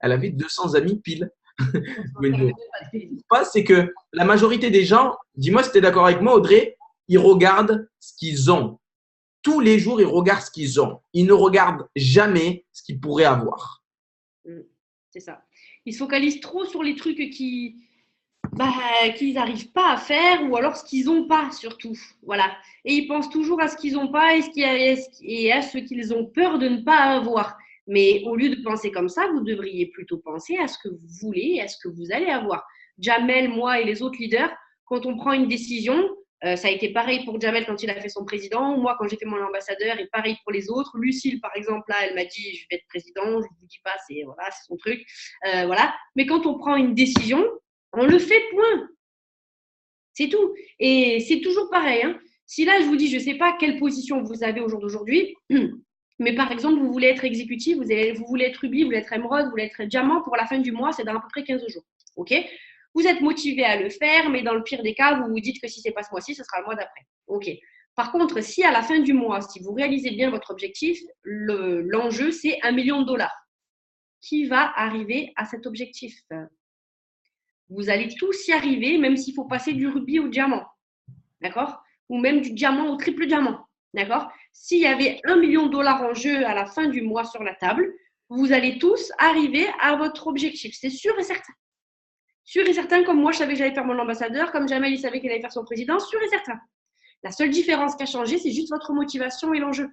Elle avait 200 amis pile. Ce qui se passe, c'est que la majorité des gens, dis-moi si tu es d'accord avec moi, Audrey, ils regardent ce qu'ils ont. Tous les jours, ils regardent ce qu'ils ont. Ils ne regardent jamais ce qu'ils pourraient avoir.
C'est ça. Ils se focalisent trop sur les trucs qu'ils n'arrivent pas à faire ou alors ce qu'ils n'ont pas surtout. Voilà. Et ils pensent toujours à ce qu'ils n'ont pas et à ce qu'ils ont peur de ne pas avoir. Mais au lieu de penser comme ça, vous devriez plutôt penser à ce que vous voulez et à ce que vous allez avoir. Jamel, moi et les autres leaders, quand on prend une décision, ça a été pareil pour Jamel quand il a fait son président, moi quand j'ai fait mon ambassadeur et pareil pour les autres. Lucille, par exemple, là, elle m'a dit je vais être président, je ne vous dis pas, c'est son truc. Voilà. Mais quand on prend une décision, on le fait, point. C'est tout. Et c'est toujours pareil. Hein. Si là, je vous dis, je ne sais pas quelle position vous avez au jour d'aujourd'hui, mais par exemple, vous voulez être exécutif, vous voulez être rubis, vous voulez être émeraude, vous voulez être diamant, pour la fin du mois, c'est dans à peu près 15 jours. OK ? Vous êtes motivé à le faire, mais dans le pire des cas, vous vous dites que si ce n'est pas ce mois-ci, ce sera le mois d'après. OK. Par contre, si à la fin du mois, si vous réalisez bien votre objectif, l'enjeu, c'est 1 million de dollars. Qui va arriver à cet objectif ? Vous allez tous y arriver, même s'il faut passer du rubis au diamant. D'accord ? Ou même du diamant au triple diamant. D'accord ? S'il y avait 1 million de dollars en jeu à la fin du mois sur la table, vous allez tous arriver à votre objectif. C'est sûr et certain. Sûr et certain, comme moi, je savais que j'allais faire mon ambassadeur, comme Jamel, il savait qu'il allait faire son président, sûr et certain. La seule différence qui a changé, c'est juste votre motivation et l'enjeu.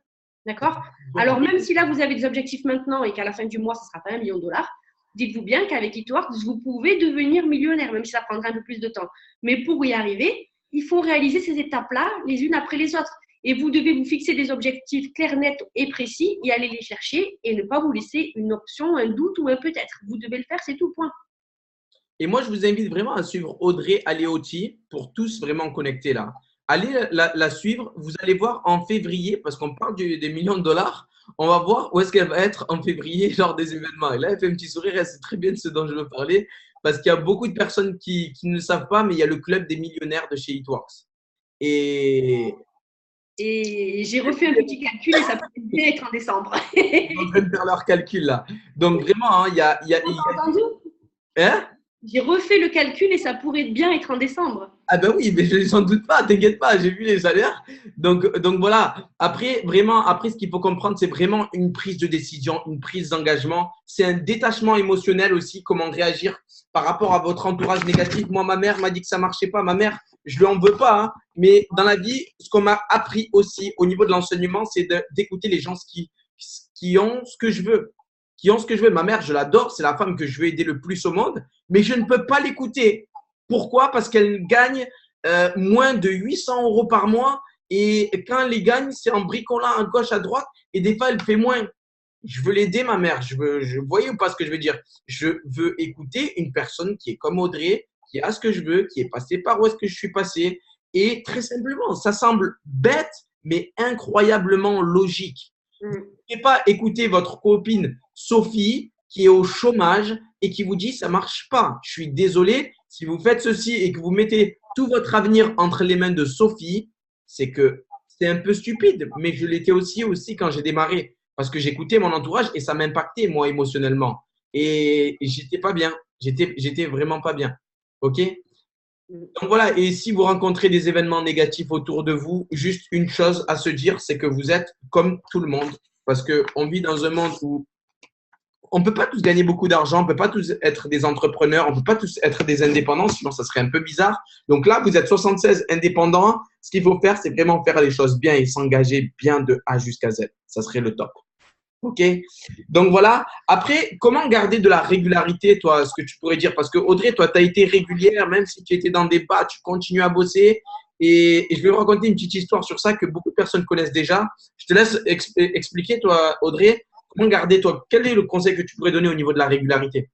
D'accord ? Alors, même si là, vous avez des objectifs maintenant et qu'à la fin du mois, ce ne sera pas 1 million de dollars, dites-vous bien qu'avec Hitworks, vous pouvez devenir millionnaire, même si ça prendra un peu plus de temps. Mais pour y arriver, il faut réaliser ces étapes-là les unes après les autres. Et vous devez vous fixer des objectifs clairs, nets et précis et aller les chercher et ne pas vous laisser une option, un doute ou un peut-être. Vous devez le faire, c'est tout, point.
Et moi, je vous invite vraiment à suivre Audrey Aleotti pour tous vraiment connectés là. Allez la suivre. Vous allez voir en février, parce qu'on parle des millions de dollars, on va voir où est-ce qu'elle va être en février lors des événements. Et là, elle fait un petit sourire, elle sait très bien de ce dont je veux parler, parce qu'il y a beaucoup de personnes qui ne savent pas, mais il y a le club des millionnaires de chez Hitworks.
Et j'ai refait un petit calcul et ça pourrait bien être en décembre.
Ils sont en train de faire leur calcul là. Donc vraiment, hein, il y a…
Hein? J'ai refait le calcul et ça pourrait bien être en décembre.
Ah ben oui, mais je n'en doute pas, t'inquiète pas, j'ai vu les salaires. Donc voilà, après, vraiment, après ce qu'il faut comprendre, c'est vraiment une prise de décision, une prise d'engagement. C'est un détachement émotionnel aussi, comment réagir par rapport à votre entourage négatif. Moi, ma mère m'a dit que ça ne marchait pas. Ma mère, je ne lui en veux pas, hein, mais dans la vie, ce qu'on m'a appris aussi au niveau de l'enseignement, c'est d'écouter les gens qui ont ce que je veux. Qui ont ce que je veux. Ma mère, je l'adore, c'est la femme que je veux aider le plus au monde, mais je ne peux pas l'écouter. Pourquoi ? Parce qu'elle gagne moins de 800 euros par mois et quand elle les gagne, c'est en bricolant à gauche, à droite et des fois, elle fait moins. Je veux l'aider, ma mère. Je voyais ou pas ce que je veux dire ? Je veux écouter une personne qui est comme Audrey, qui a ce que je veux, qui est passée par où est-ce que je suis passé. Et très simplement, ça semble bête, mais incroyablement logique. Vous ne pouvez pas écouter votre copine Sophie qui est au chômage et qui vous dit ça ne marche pas. Je suis désolé, si vous faites ceci et que vous mettez tout votre avenir entre les mains de Sophie, c'est que c'est un peu stupide. Mais je l'étais aussi quand j'ai démarré. parce que j'écoutais mon entourage et ça m'impactait, moi, émotionnellement. Et j'étais pas bien. J'étais vraiment pas bien. OK? Donc voilà, et si vous rencontrez des événements négatifs autour de vous, juste une chose à se dire, c'est que vous êtes comme tout le monde. Parce qu'on vit dans un monde où on ne peut pas tous gagner beaucoup d'argent, on ne peut pas tous être des entrepreneurs, on ne peut pas tous être des indépendants, sinon ça serait un peu bizarre. Donc là, vous êtes 76 indépendants. Ce qu'il faut faire, c'est vraiment faire les choses bien et s'engager bien de A jusqu'à Z. Ça serait le top. OK? Donc voilà. Après, comment garder de la régularité, toi, ce que tu pourrais dire? Parce que Audrey, toi, tu as été régulière, même si tu étais dans des bas, tu continues à bosser. Et je vais vous raconter une petite histoire sur ça que beaucoup de personnes connaissent déjà. Je te laisse expliquer, toi, Audrey, comment garder, toi, quel est le conseil que tu pourrais donner au niveau de la régularité?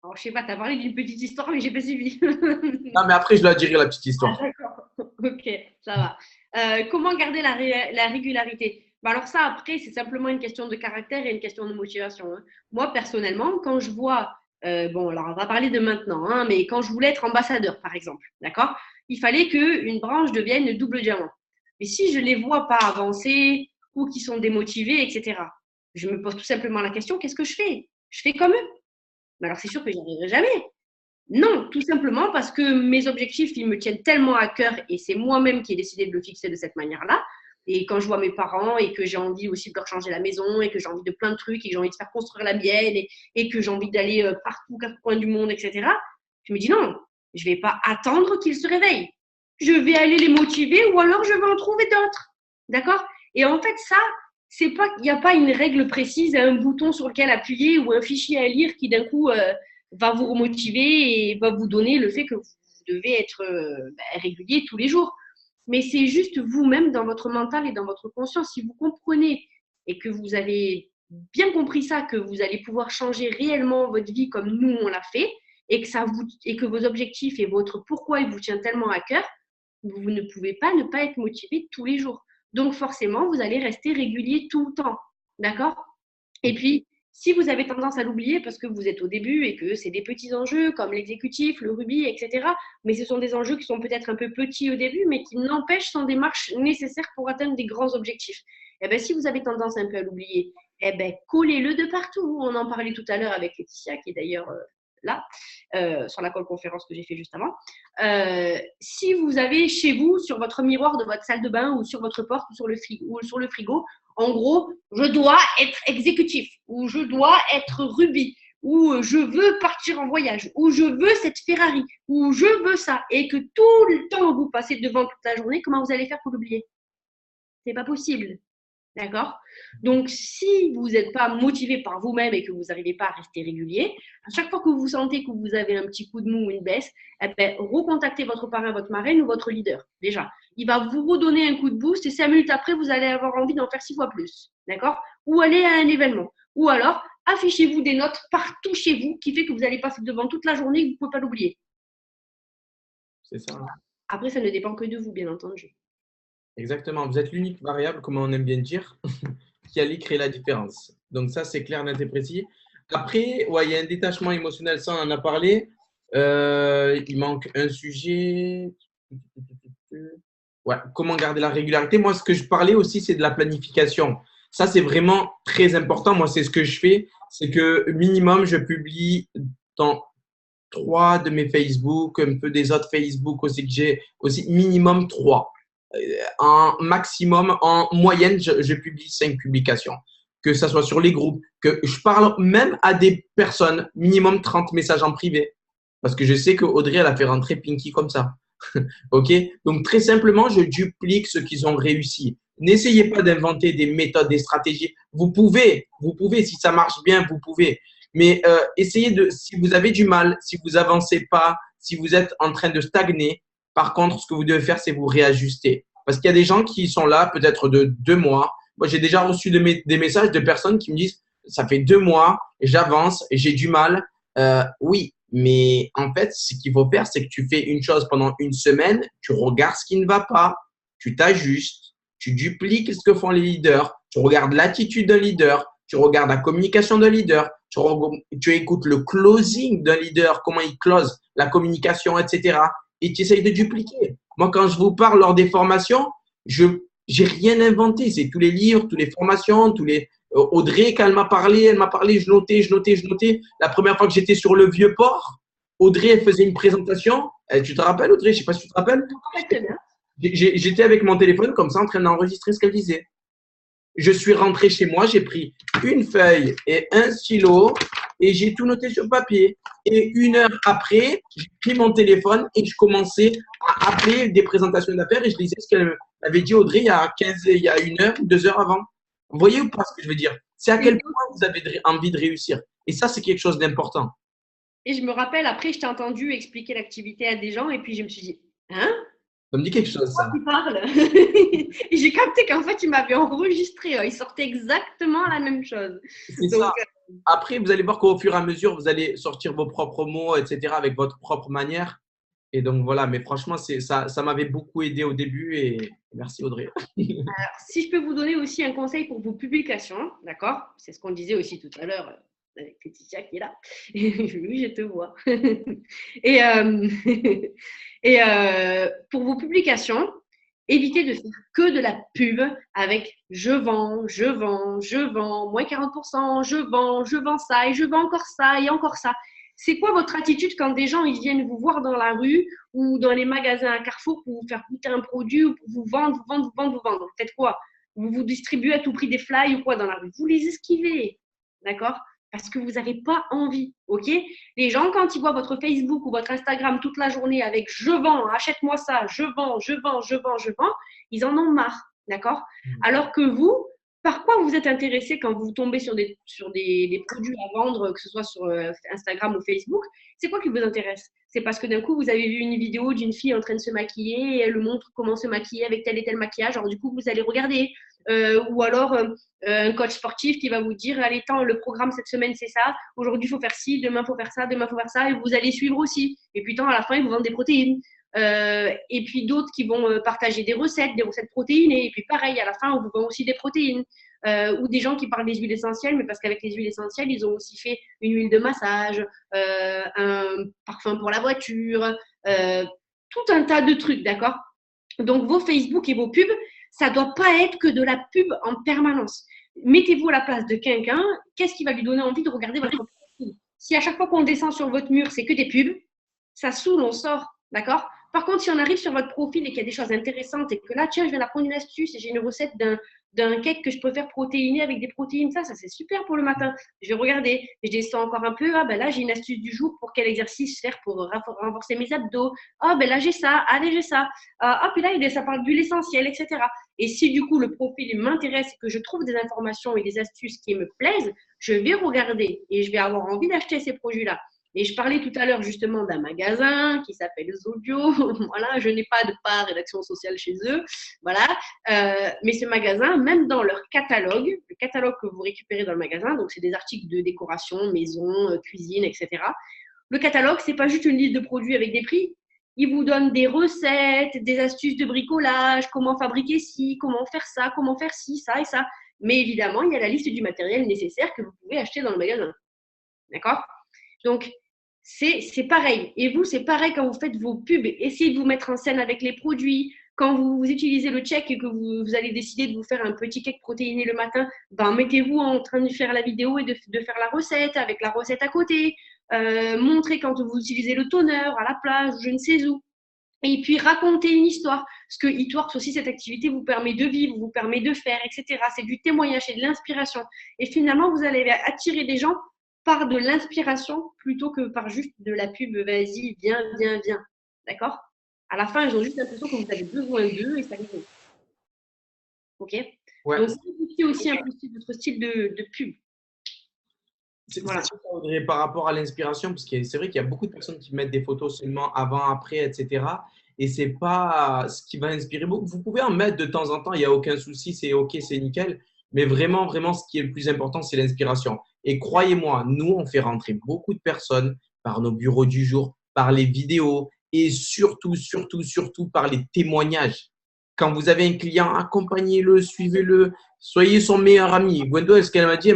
Alors, je sais pas, tu as parlé d'une petite histoire, mais j'ai pas suivi.
Non, mais après, je la dirai, la petite histoire.
D'accord. Ok, ça va. Comment garder la régularité? Bah alors ça, après, c'est simplement une question de caractère et une question de motivation, hein. Moi, personnellement, quand je vois, bon, alors on va parler de maintenant, hein, mais quand je voulais être ambassadeur, par exemple, d'accord? Il fallait qu'une branche devienne double diamant. Mais si je ne les vois pas avancer ou qu'ils sont démotivés, etc., je me pose tout simplement la question, qu'est-ce que je fais? Je fais comme eux. Mais alors c'est sûr que j'y arriverai jamais. Non, tout simplement parce que mes objectifs, ils me tiennent tellement à cœur et c'est moi-même qui ai décidé de le fixer de cette manière-là. Et quand je vois mes parents et que j'ai envie aussi de leur changer la maison et que j'ai envie de plein de trucs et que j'ai envie de faire construire la mienne et que j'ai envie d'aller partout, quatre coins du monde, etc., je me dis non, je ne vais pas attendre qu'ils se réveillent. Je vais aller les motiver ou alors je vais en trouver d'autres. D'accord? Et en fait, ça, c'est pas, il n'y a pas une règle précise, un bouton sur lequel appuyer ou un fichier à lire qui d'un coup va vous remotiver et va vous donner le fait que vous devez être régulier tous les jours. Mais c'est juste vous-même dans votre mental et dans votre conscience. Si vous comprenez et que vous avez bien compris ça, que vous allez pouvoir changer réellement votre vie comme nous on l'a fait, et que, et que vos objectifs et votre pourquoi il vous tient tellement à cœur, vous ne pouvez pas ne pas être motivé tous les jours. Donc forcément, vous allez rester régulier tout le temps. D'accord? Et puis, si vous avez tendance à l'oublier parce que vous êtes au début et que c'est des petits enjeux comme l'exécutif, le rubis, etc., mais ce sont des enjeux qui sont peut-être un peu petits au début, mais qui n'empêchent sont des marches nécessaires pour atteindre des grands objectifs. Et bien, si vous avez tendance un peu à l'oublier, eh ben, collez-le de partout. On en parlait tout à l'heure avec Laetitia, qui est d'ailleurs là, sur la call conférence que j'ai fait juste avant. Si vous avez chez vous, sur votre miroir de votre salle de bain ou sur votre porte ou sur le frigo, en gros, je dois être exécutif, ou je dois être rubis, ou je veux partir en voyage, ou je veux cette Ferrari, ou je veux ça, et que tout le temps vous passez devant toute la journée, comment vous allez faire pour l'oublier? C'est pas possible. D'accord? Donc, si vous n'êtes pas motivé par vous-même et que vous n'arrivez pas à rester régulier, à chaque fois que vous sentez que vous avez un petit coup de mou ou une baisse, eh ben, recontactez votre parrain, votre marraine ou votre leader. Déjà, il va vous redonner un coup de boost et 5 minutes après, vous allez avoir envie d'en faire 6 fois plus. D'accord? Ou aller à un événement. Ou alors, affichez-vous des notes partout chez vous qui fait que vous allez passer devant toute la journée et que vous ne pouvez pas l'oublier.
C'est ça.
Après, ça ne dépend que de vous, bien entendu.
Exactement. Vous êtes l'unique variable, comme on aime bien dire, qui allait créer la différence. Donc ça, c'est clair, net et précis. Après, ouais, il y a un détachement émotionnel, ça, on en a parlé. Il manque un sujet. Ouais, comment garder la régularité? Moi, ce que je parlais aussi, c'est de la planification. Ça, c'est vraiment très important. Moi, c'est ce que je fais. C'est que minimum, je publie dans 3 de mes Facebook, un peu des autres Facebook aussi que j'ai, aussi minimum 3. En maximum, en moyenne, je publie 5 publications. Que ce soit sur les groupes, que je parle même à des personnes, minimum 30 messages en privé. Parce que je sais que Audrey, elle a fait rentrer Pinky comme ça. OK? Donc, très simplement, je duplique ce qu'ils ont réussi. N'essayez pas d'inventer des méthodes, des stratégies. Vous pouvez, si ça marche bien, vous pouvez. Mais essayez de, si vous avez du mal, si vous avancez pas, si vous êtes en train de stagner, par contre, ce que vous devez faire, c'est vous réajuster. Parce qu'il y a des gens qui sont là peut-être de 2 mois. Moi, j'ai déjà reçu des messages de personnes qui me disent, ça fait 2 mois, j'avance, j'ai du mal. Oui, mais en fait, ce qu'il faut faire, c'est que tu fais une chose pendant une semaine, tu regardes ce qui ne va pas, tu t'ajustes, tu dupliques ce que font les leaders, tu regardes l'attitude d'un leader, tu regardes la communication d'un leader, tu écoutes le closing d'un leader, comment il close la communication, etc. Et tu essayes de dupliquer. Moi, quand je vous parle lors des formations, je n'ai rien inventé. C'est tous les livres, toutes les formations, tous les Audrey, quand elle m'a parlé, je notais, je notais, je notais. La première fois que j'étais sur le vieux port, Audrey, elle faisait une présentation. Tu te rappelles, Audrey? Je ne sais pas si tu te rappelles.
Très bien.
J'étais avec mon téléphone comme ça en train d'enregistrer ce qu'elle disait. Je suis rentré chez moi, j'ai pris une feuille et un stylo et j'ai tout noté sur papier. Et 1 heure après, j'ai pris mon téléphone et je commençais à appeler des présentations d'affaires et je lisais ce qu'elle avait dit Audrey il y a 1 heure, 2 heures avant. Vous voyez ou pas ce que je veux dire? C'est à quel point vous avez envie de réussir. Et ça, c'est quelque chose d'important.
Et je me rappelle, après, je t'ai entendu expliquer l'activité à des gens et puis je me suis dit, hein?
Ça me dit quelque chose, ça.
Qui parle. Et j'ai capté qu'en fait, il m'avait enregistré. Il sortait exactement la même chose.
C'est ça. Après, vous allez voir qu'au fur et à mesure, vous allez sortir vos propres mots, etc., avec votre propre manière. Et donc, voilà. Mais franchement, ça m'avait beaucoup aidé au début. Et merci, Audrey.
Alors, si je peux vous donner aussi un conseil pour vos publications, d'accord? C'est ce qu'on disait aussi tout à l'heure avec Laetitia qui est là. Oui, je te vois. Et pour vos publications, évitez de faire que de la pub avec je vends, je vends, je vends, moins 40%, je vends ça et je vends encore ça et encore ça. C'est quoi votre attitude quand des gens ils viennent vous voir dans la rue ou dans les magasins à Carrefour pour vous faire goûter un produit ou pour vous vendre, vous vendre, vous vendre, vous vendre? Vous faites quoi? Vous vous distribuez à tout prix des fly ou quoi dans la rue? Vous les esquivez, d'accord? Parce que vous n'avez pas envie, ok? Les gens, quand ils voient votre Facebook ou votre Instagram toute la journée avec je vends, achète-moi ça, je vends, je vends, je vends, je vends, ils en ont marre, d'accord? Alors que vous, par quoi vous êtes intéressé quand vous tombez sur des produits à vendre, que ce soit sur Instagram ou Facebook? C'est quoi qui vous intéresse? C'est parce que d'un coup, vous avez vu une vidéo d'une fille en train de se maquiller et elle montre comment se maquiller avec tel et tel maquillage. Alors du coup, vous allez regarder. Ou alors un coach sportif qui va vous dire allez, tant, le programme cette semaine c'est ça, aujourd'hui il faut faire ci, demain il faut faire ça, demain il faut faire ça, et vous allez suivre aussi. Et puis tant, à la fin, ils vous vendent des protéines. Et puis d'autres qui vont partager des recettes protéinées. Et puis pareil, à la fin, on vous vend aussi des protéines. Ou des gens qui parlent des huiles essentielles, mais parce qu'avec les huiles essentielles, ils ont aussi fait une huile de massage, un parfum pour la voiture, tout un tas de trucs, d'accord? Donc vos Facebook et vos pubs, ça ne doit pas être que de la pub en permanence. Mettez-vous à la place de quelqu'un, qu'est-ce qui va lui donner envie de regarder votre profil? Si à chaque fois qu'on descend sur votre mur, c'est que des pubs, ça saoule, on sort, d'accord? Par contre, si on arrive sur votre profil et qu'il y a des choses intéressantes et que là, tiens, je viens d'apprendre une astuce et j'ai une recette d'un cake que je peux faire protéiner avec des protéines, ça c'est super pour le matin. Je vais regarder, je descends encore un peu, ah ben là j'ai une astuce du jour pour quel exercice faire pour renforcer mes abdos. Ah ben là j'ai ça, allez j'ai ça. Ah puis là ça parle d'huile essentielle, etc. Et si du coup le profil m'intéresse et que je trouve des informations et des astuces qui me plaisent, je vais regarder et je vais avoir envie d'acheter ces produits-là. Et je parlais tout à l'heure justement d'un magasin qui s'appelle Zodio. Voilà, je n'ai pas de part et d'action sociale chez eux. Voilà. Mais ce magasin, même dans leur catalogue, le catalogue que vous récupérez dans le magasin, donc c'est des articles de décoration, maison, cuisine, etc. Le catalogue, c'est pas juste une liste de produits avec des prix. Ils vous donnent des recettes, des astuces de bricolage, comment fabriquer ci, comment faire ça, comment faire ci, ça et ça. Mais évidemment, il y a la liste du matériel nécessaire que vous pouvez acheter dans le magasin. D'accord? Donc, c'est pareil. Et vous, c'est pareil quand vous faites vos pubs. Essayez de vous mettre en scène avec les produits. Quand vous utilisez le check et que vous allez décider de vous faire un petit cake protéiné le matin, ben, mettez-vous en train de faire la vidéo et de faire la recette avec la recette à côté. Montrez quand vous utilisez le toner à la plage, je ne sais où. Et puis racontez une histoire. Parce que Eatworks aussi, cette activité vous permet de vivre, vous permet de faire, etc. C'est du témoignage, c'est de l'inspiration. Et finalement, vous allez attirer des gens par de l'inspiration plutôt que par juste de la pub, vas-y, viens, viens, viens. D'accord? À la fin, ils ont juste l'impression que vous avez besoin d'eux et ça les fait. Ok?
Ouais.
Donc, c'est aussi un peu votre style de pub.
Voilà. Par rapport à l'inspiration, parce que c'est vrai qu'il y a beaucoup de personnes qui mettent des photos seulement avant, après, etc. Et c'est pas ce qui va inspirer beaucoup. Vous pouvez en mettre de temps en temps, il n'y a aucun souci, c'est OK, c'est nickel. Mais vraiment, vraiment, ce qui est le plus important, c'est l'inspiration. Et croyez-moi, nous, on fait rentrer beaucoup de personnes par nos bureaux du jour, par les vidéos et surtout, surtout, surtout par les témoignages. Quand vous avez un client, accompagnez-le, suivez-le, soyez son meilleur ami. Gwendo, ce qu'elle m'a dit,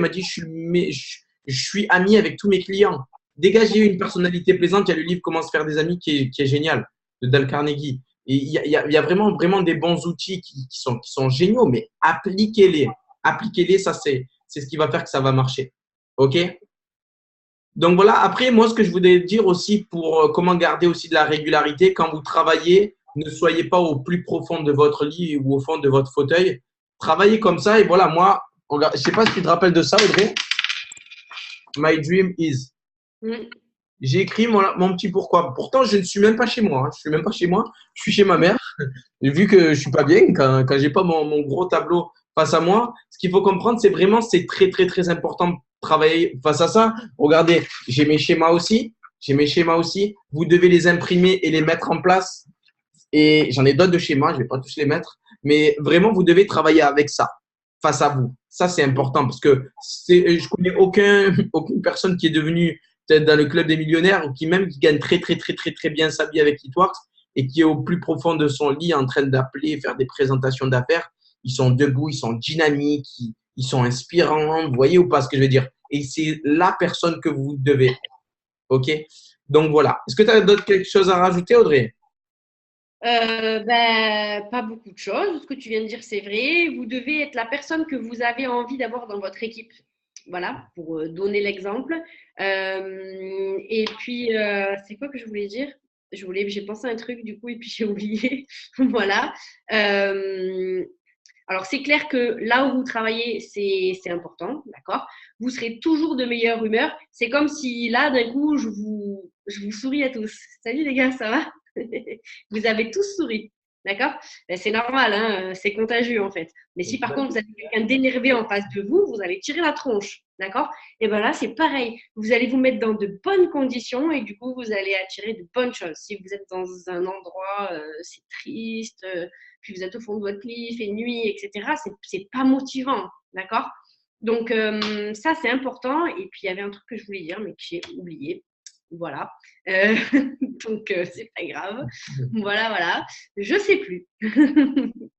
je suis ami avec tous mes clients. Dégagez une personnalité plaisante. Il y a le livre Comment se faire des amis qui est génial de Dale Carnegie. Et il y a vraiment, vraiment des bons outils qui sont géniaux, mais appliquez-les. Appliquez-les, ça c'est c'est ce qui va faire que ça va marcher. OK? Donc voilà, après, moi, ce que je voulais dire aussi pour comment garder aussi de la régularité, quand vous travaillez, ne soyez pas au plus profond de votre lit ou au fond de votre fauteuil. Travaillez comme ça et voilà, moi, je ne sais pas si tu te rappelles de ça, Audrey. My dream is. J'ai écrit mon petit pourquoi. Pourtant, je ne suis même pas chez moi. Je suis même pas chez moi. Je suis chez ma mère. Et vu que je suis pas bien, quand j'ai pas mon gros tableau face à moi, ce qu'il faut comprendre, c'est vraiment, c'est très, très, très important de travailler face à ça. Regardez, j'ai mes schémas aussi. J'ai mes schémas aussi. Vous devez les imprimer et les mettre en place. Et j'en ai d'autres de schémas. Je vais pas tous les mettre. Mais vraiment, vous devez travailler avec ça face à vous. Ça, c'est important parce que je connais aucune personne qui est devenue peut-être dans le club des millionnaires ou qui gagne très, très, très, très, très bien sa vie avec Hitworks et qui est au plus profond de son lit en train d'appeler, faire des présentations d'affaires. Ils sont debout, ils sont dynamiques, ils sont inspirants. Vous voyez ou pas ce que je veux dire? Et c'est la personne que vous devez être. OK? Donc voilà. Est-ce que tu as d'autres quelque chose à rajouter, Audrey?
Pas beaucoup de choses. Ce que tu viens de dire, c'est vrai. Vous devez être la personne que vous avez envie d'avoir dans votre équipe. Voilà, pour donner l'exemple. Et puis, c'est quoi que je voulais dire? J'ai pensé à un truc du coup et puis j'ai oublié. Voilà. Alors, c'est clair que là où vous travaillez, c'est important, d'accord? Vous serez toujours de meilleure humeur. C'est comme si là, d'un coup, je vous souris à tous. Salut les gars, ça va? Vous avez tous souri, d'accord? C'est normal, hein, c'est contagieux en fait. Mais si par contre vous avez quelqu'un d'énervé en face de vous, vous allez tirer la tronche, d'accord? Et bien là, c'est pareil. Vous allez vous mettre dans de bonnes conditions et du coup, vous allez attirer de bonnes choses. Si vous êtes dans un endroit, c'est triste, puis vous êtes au fond de votre lit, il fait nuit, etc., c'est pas motivant, d'accord? Donc, ça, c'est important. Et puis, il y avait un truc que je voulais dire, mais que j'ai oublié. Voilà. Donc, c'est pas grave. Voilà. Je sais plus.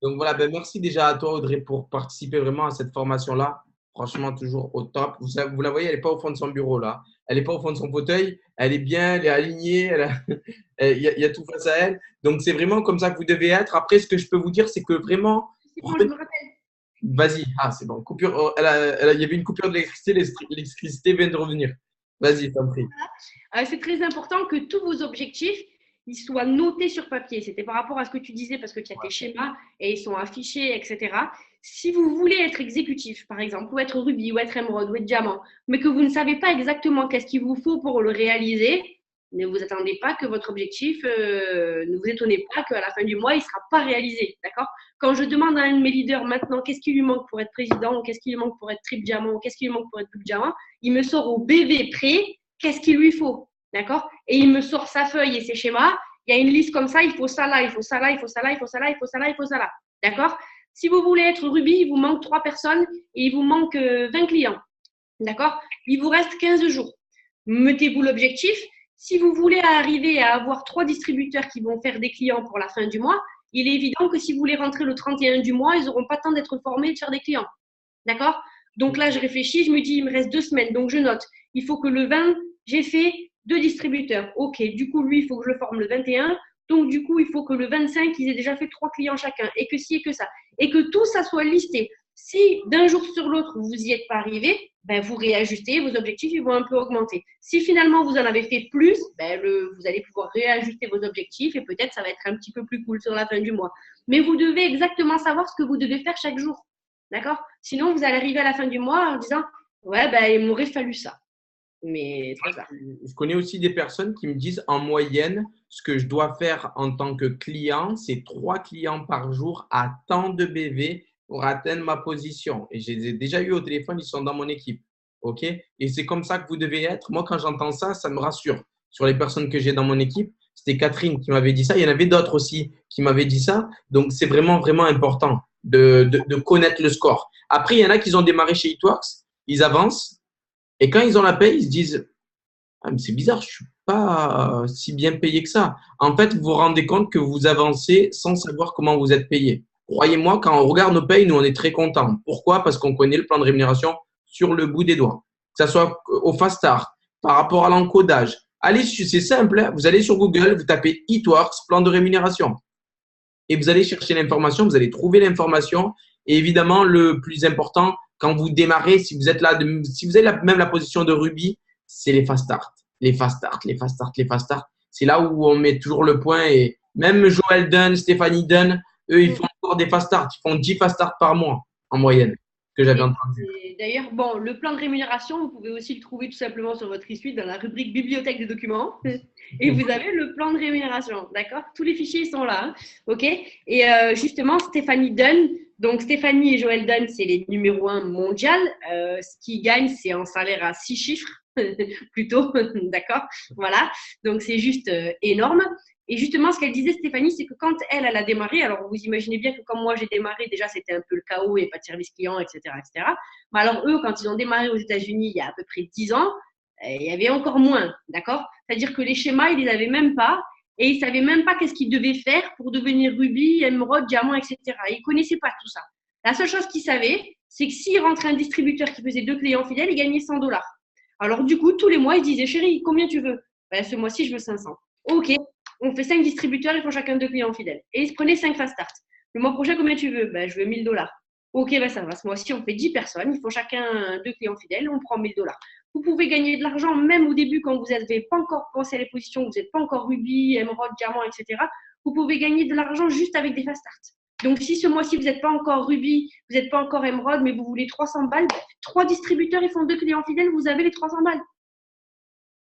Donc voilà, merci déjà à toi, Audrey, pour participer vraiment à cette formation-là. Franchement, toujours au top. Vous la voyez, elle n'est pas au fond de son bureau là. Elle n'est pas au fond de son fauteuil. Elle est bien, elle est alignée. Il y a tout face à elle. Donc, c'est vraiment comme ça que vous devez être. Après, ce que je peux vous dire, c'est que vraiment.
Bon, je me rappelle.
Vas-y. Ah, c'est bon. Coupure. Il y avait une coupure d'électricité. L'électricité vient de revenir. Vas-y, t'en prie.
C'est très important que tous vos objectifs ils soient notés sur papier. C'était par rapport à ce que tu disais, parce que tu as tes schémas et ils sont affichés, etc. Si vous voulez être exécutif, par exemple, ou être rubis, ou être émeraude, ou être diamant, mais que vous ne savez pas exactement qu'est-ce qu'il vous faut pour le réaliser, ne vous attendez pas que votre objectif, ne vous étonnez pas qu'à la fin du mois, il ne sera pas réalisé. D'accord? Quand je demande à un de mes leaders maintenant qu'est-ce qui lui manque pour être président, ou qu'est-ce qui lui manque pour être triple diamant, ou qu'est-ce qui lui manque pour être double diamant, il me sort au BV près qu'est-ce qu'il lui faut. D'accord? Et il me sort sa feuille et ses schémas. Il y a une liste comme ça, il faut ça là, il faut ça là, il faut ça là, il faut ça là, il faut ça là, il faut ça là. D'accord? Si vous voulez être rubis, il vous manque 3 personnes et il vous manque 20 clients. D'accord? Il vous reste 15 jours. Mettez-vous l'objectif. Si vous voulez arriver à avoir 3 distributeurs qui vont faire des clients pour la fin du mois, il est évident que si vous voulez rentrer le 31 du mois, ils n'auront pas le temps d'être formés et de faire des clients. D'accord? Donc là, je réfléchis, je me dis, il me reste 2 semaines. Donc je note, il faut que le 20, j'ai fait 2 distributeurs. Ok, du coup, lui, il faut que je le forme le 21. Donc, du coup, il faut que le 25, ils aient déjà fait 3 clients chacun. Et que ci et que ça. Et que tout ça soit listé. Si d'un jour sur l'autre, vous n'y êtes pas arrivé, vous réajustez, vos objectifs ils vont un peu augmenter. Si finalement, vous en avez fait plus, vous allez pouvoir réajuster vos objectifs et peut-être ça va être un petit peu plus cool sur la fin du mois. Mais vous devez exactement savoir ce que vous devez faire chaque jour. D'accord? Sinon, vous allez arriver à la fin du mois en disant « Ouais, il m'aurait fallu ça. » Mais c'est ça.
Je connais aussi des personnes qui me disent en moyenne, ce que je dois faire en tant que client, c'est 3 clients par jour à tant de BV pour atteindre ma position. Et je les ai déjà eu au téléphone, ils sont dans mon équipe. OK? Et c'est comme ça que vous devez être. Moi, quand j'entends ça, ça me rassure. Sur les personnes que j'ai dans mon équipe, c'était Catherine qui m'avait dit ça. Il y en avait d'autres aussi qui m'avaient dit ça. Donc, c'est vraiment, vraiment important de connaître le score. Après, il y en a qui ont démarré chez Hitworks, ils avancent. Et quand ils ont la paye, ils se disent « Ah, mais c'est bizarre, je ne suis pas si bien payé que ça. » En fait, vous vous rendez compte que vous avancez sans savoir comment vous êtes payé. Croyez-moi, quand on regarde nos payes, nous, on est très contents. Pourquoi? Parce qu'on connaît le plan de rémunération sur le bout des doigts. Que ce soit au Fast Start, par rapport à l'encodage. Allez, c'est simple, hein, vous allez sur Google, vous tapez Hitworks, plan de rémunération. Et vous allez chercher l'information, vous allez trouver l'information. Et évidemment, le plus important, quand vous démarrez, si vous êtes là, si vous avez même la position de rubis, c'est les fast start. Les fast start, les fast start, les fast start. C'est là où on met toujours le point. Et même Joel Dunn, Stéphanie Dunn, eux, ils font encore des fast start. Ils font 10 fast start par mois en moyenne, que j'avais entendu.
D'ailleurs, bon, le plan de rémunération, vous pouvez aussi le trouver tout simplement sur votre e-suite dans la rubrique bibliothèque des documents. Et vous avez le plan de rémunération, d'accord? Tous les fichiers sont là, hein, ok? Et justement, Stéphanie Dunn, donc Stéphanie et Joël Dunn, c'est les numéro 1 mondial. Ce qu'ils gagnent, c'est un salaire à 6 chiffres, plutôt, d'accord? Voilà, donc c'est juste énorme. Et justement, ce qu'elle disait, Stéphanie, c'est que quand elle a démarré, alors vous imaginez bien que comme moi j'ai démarré, déjà c'était un peu le chaos et pas de service client, etc., etc. Mais alors eux, quand ils ont démarré aux États-Unis il y a à peu près 10 ans, il y avait encore moins, d'accord? C'est-à-dire que les schémas, ils les avaient même pas et ils savaient même pas qu'est-ce qu'ils devaient faire pour devenir rubis, émeraude, diamant, etc. Ils connaissaient pas tout ça. La seule chose qu'ils savaient, c'est que s'il rentrait un distributeur qui faisait 2 clients fidèles, il gagnait 100 dollars. Alors du coup, tous les mois, ils disaient, chérie, combien tu veux? Ben, ce mois-ci, je veux 500. Ok, on fait 5 distributeurs, ils font chacun 2 clients fidèles. Et ils se prenaient 5 fast start. Le mois prochain, combien tu veux? Ben, je veux 1000 dollars. Ok, ben ça va. Ce mois-ci, on fait 10 personnes, ils font chacun 2 clients fidèles, on prend 1000 dollars. Vous pouvez gagner de l'argent même au début quand vous n'avez pas encore pensé à les positions, vous n'êtes pas encore rubis, émeraude, diamant, etc. Vous pouvez gagner de l'argent juste avec des fast start. Donc, si ce mois-ci, vous n'êtes pas encore rubis, vous n'êtes pas encore émeraude, mais vous voulez 300 balles, 3 distributeurs, ils font 2 clients fidèles, vous avez les 300 balles.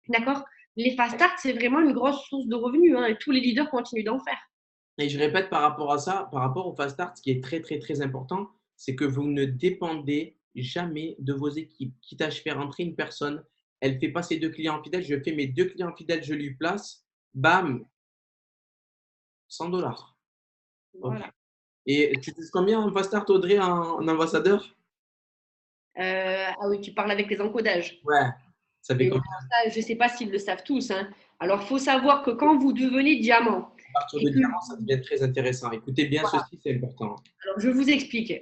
D'accord? Les fast start, c'est vraiment une grosse source de revenus, hein, et tous les leaders continuent d'en faire.
Et je répète par rapport à ça, par rapport au fast start, ce qui est très, très, très important, c'est que vous ne dépendez jamais de vos équipes. Quitte à faire entrer une personne, elle fait passer 2 clients fidèles, je fais mes 2 clients fidèles, je lui place, bam, 100 dollars.
Voilà.
Et tu touches combien en fast start, Audrey, en ambassadeur?
Ah oui, tu parles avec les encodages.
Ouais, ça fait
Mais
combien?
ça, je ne sais pas s'ils le savent tous, hein. Alors, il faut savoir que quand vous devenez diamant,
À partir
et
de
que,
diamant, ça devient très intéressant. Écoutez bien
voilà.
ceci, c'est important.
Alors, je vous explique.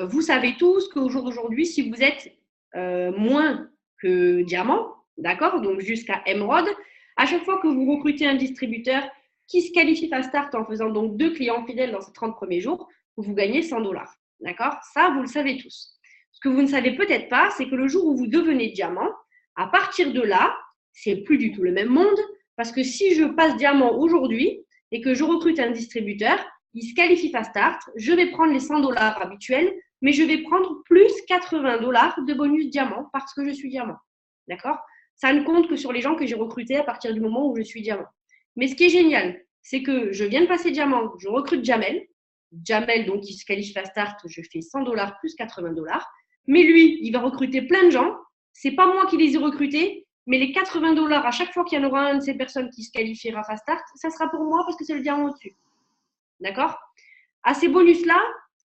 Vous savez tous qu'au jour d'aujourd'hui, si vous êtes moins que diamant, d'accord, donc jusqu'à émeraude, à chaque fois que vous recrutez un distributeur qui se qualifie fast start en faisant donc 2 clients fidèles dans ces 30 premiers jours, vous gagnez 100 dollars. D'accord? Ça, vous le savez tous. Ce que vous ne savez peut-être pas, c'est que le jour où vous devenez diamant, à partir de là, c'est plus du tout le même monde, parce que si je passe diamant aujourd'hui et que je recrute un distributeur, il se qualifie fast start, je vais prendre les 100 dollars habituels, mais je vais prendre plus 80 dollars de bonus diamant parce que je suis diamant. D'accord? Ça ne compte que sur les gens que j'ai recrutés à partir du moment où je suis diamant. Mais ce qui est génial, c'est que je viens de passer diamant, je recrute Jamel. Jamel, donc, il se qualifie fast start, je fais 100 dollars plus 80 dollars. Mais lui, il va recruter plein de gens. C'est pas moi qui les ai recrutés, mais les 80 dollars à chaque fois qu'il y en aura un de ces personnes qui se qualifiera fast start, ça sera pour moi parce que c'est le diamant au-dessus. D'accord? À ces bonus-là,